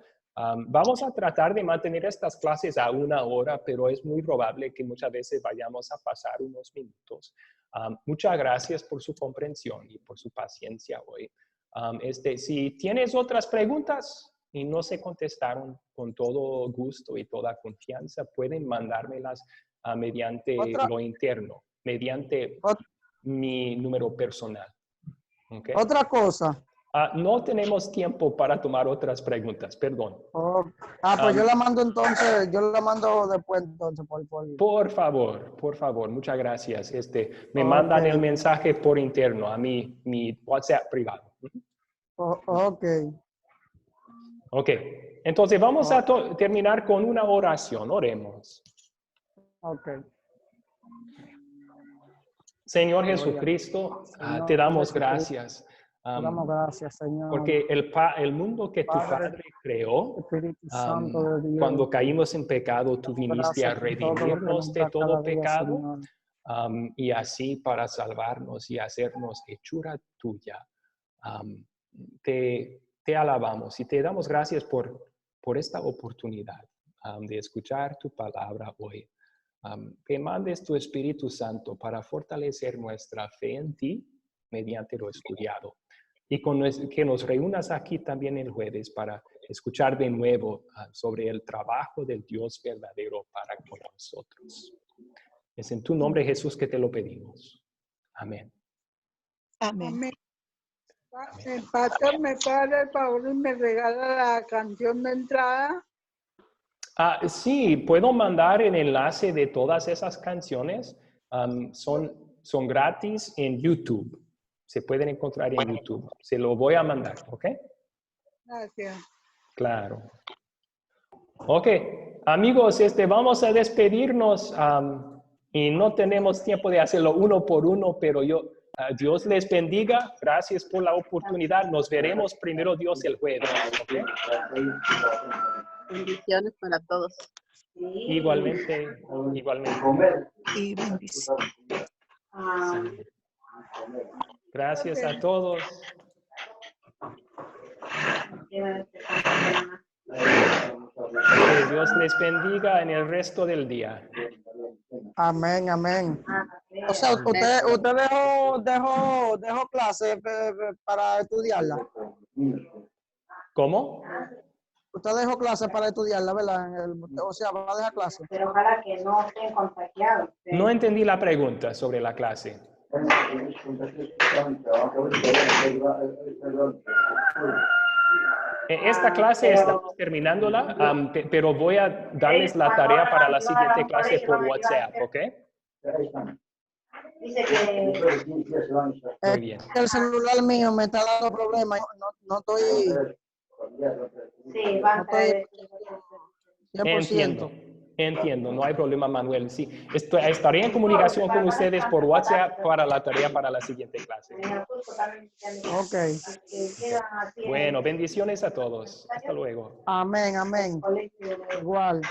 Vamos a tratar de mantener estas clases a 1 hora, pero es muy probable que muchas veces vayamos a pasar unos minutos. Muchas gracias por su comprensión y por su paciencia hoy. Si tienes otras preguntas y no se contestaron, con todo gusto y toda confianza, pueden mandármelas mediante lo interno, mediante mi número personal. Okay.
Otra cosa.
No tenemos tiempo para tomar otras preguntas, perdón.
Pues yo la mando entonces, después entonces.
Por favor, muchas gracias. Me mandan el mensaje por interno a mi WhatsApp privado. Ok, entonces vamos a terminar con una oración. Oremos. Señor Jesucristo, te damos gracias.
Damos gracias, Señor.
Porque el mundo que tu Padre creó, cuando caímos en pecado, tú viniste a redimirnos de todo pecado y así para salvarnos y hacernos hechura tuya. Te alabamos y te damos gracias por esta oportunidad de escuchar tu palabra hoy. Que mandes tu Espíritu Santo para fortalecer nuestra fe en ti mediante lo estudiado. Y que nos reúnas aquí también el jueves para escuchar de nuevo sobre el trabajo del Dios verdadero para con nosotros. Es en tu nombre, Jesús, que te lo pedimos. Amén.
Amén. El pastor me para el favor y me regala la canción de entrada.
Sí, puedo mandar el enlace de todas esas canciones. Son gratis en YouTube. Se pueden encontrar en YouTube. Se lo voy a mandar, ¿ok?
Gracias.
Claro. Ok, Amigos, vamos a despedirnos y no tenemos tiempo de hacerlo uno por uno, pero Dios les bendiga. Gracias por la oportunidad. Nos veremos primero Dios el jueves. ¿Okay?
Bendiciones para todos.
Igualmente.
Y bendición.
Sí. Gracias a todos. Que Dios les bendiga en el resto del día.
Amén, amén. O sea, usted dejó clase para estudiarla.
¿Cómo?
Usted dejó clase para estudiarla, ¿verdad? O sea, va a dejar clase.
Pero ojalá que no estén contagiados.
No entendí la pregunta sobre la clase. Esta clase estamos terminándola, pero voy a darles la tarea para la siguiente clase por WhatsApp, ¿ok?
Dice que
Muy bien.
El celular mío me está dando problemas. No estoy...
sí, va a traer
100%.
Entiendo, no hay problema, Manuel. Sí, estaré en comunicación con ustedes por WhatsApp para la tarea para la siguiente clase.
Ok.
Bueno, bendiciones a todos. Hasta luego.
Amén, amén. Igual.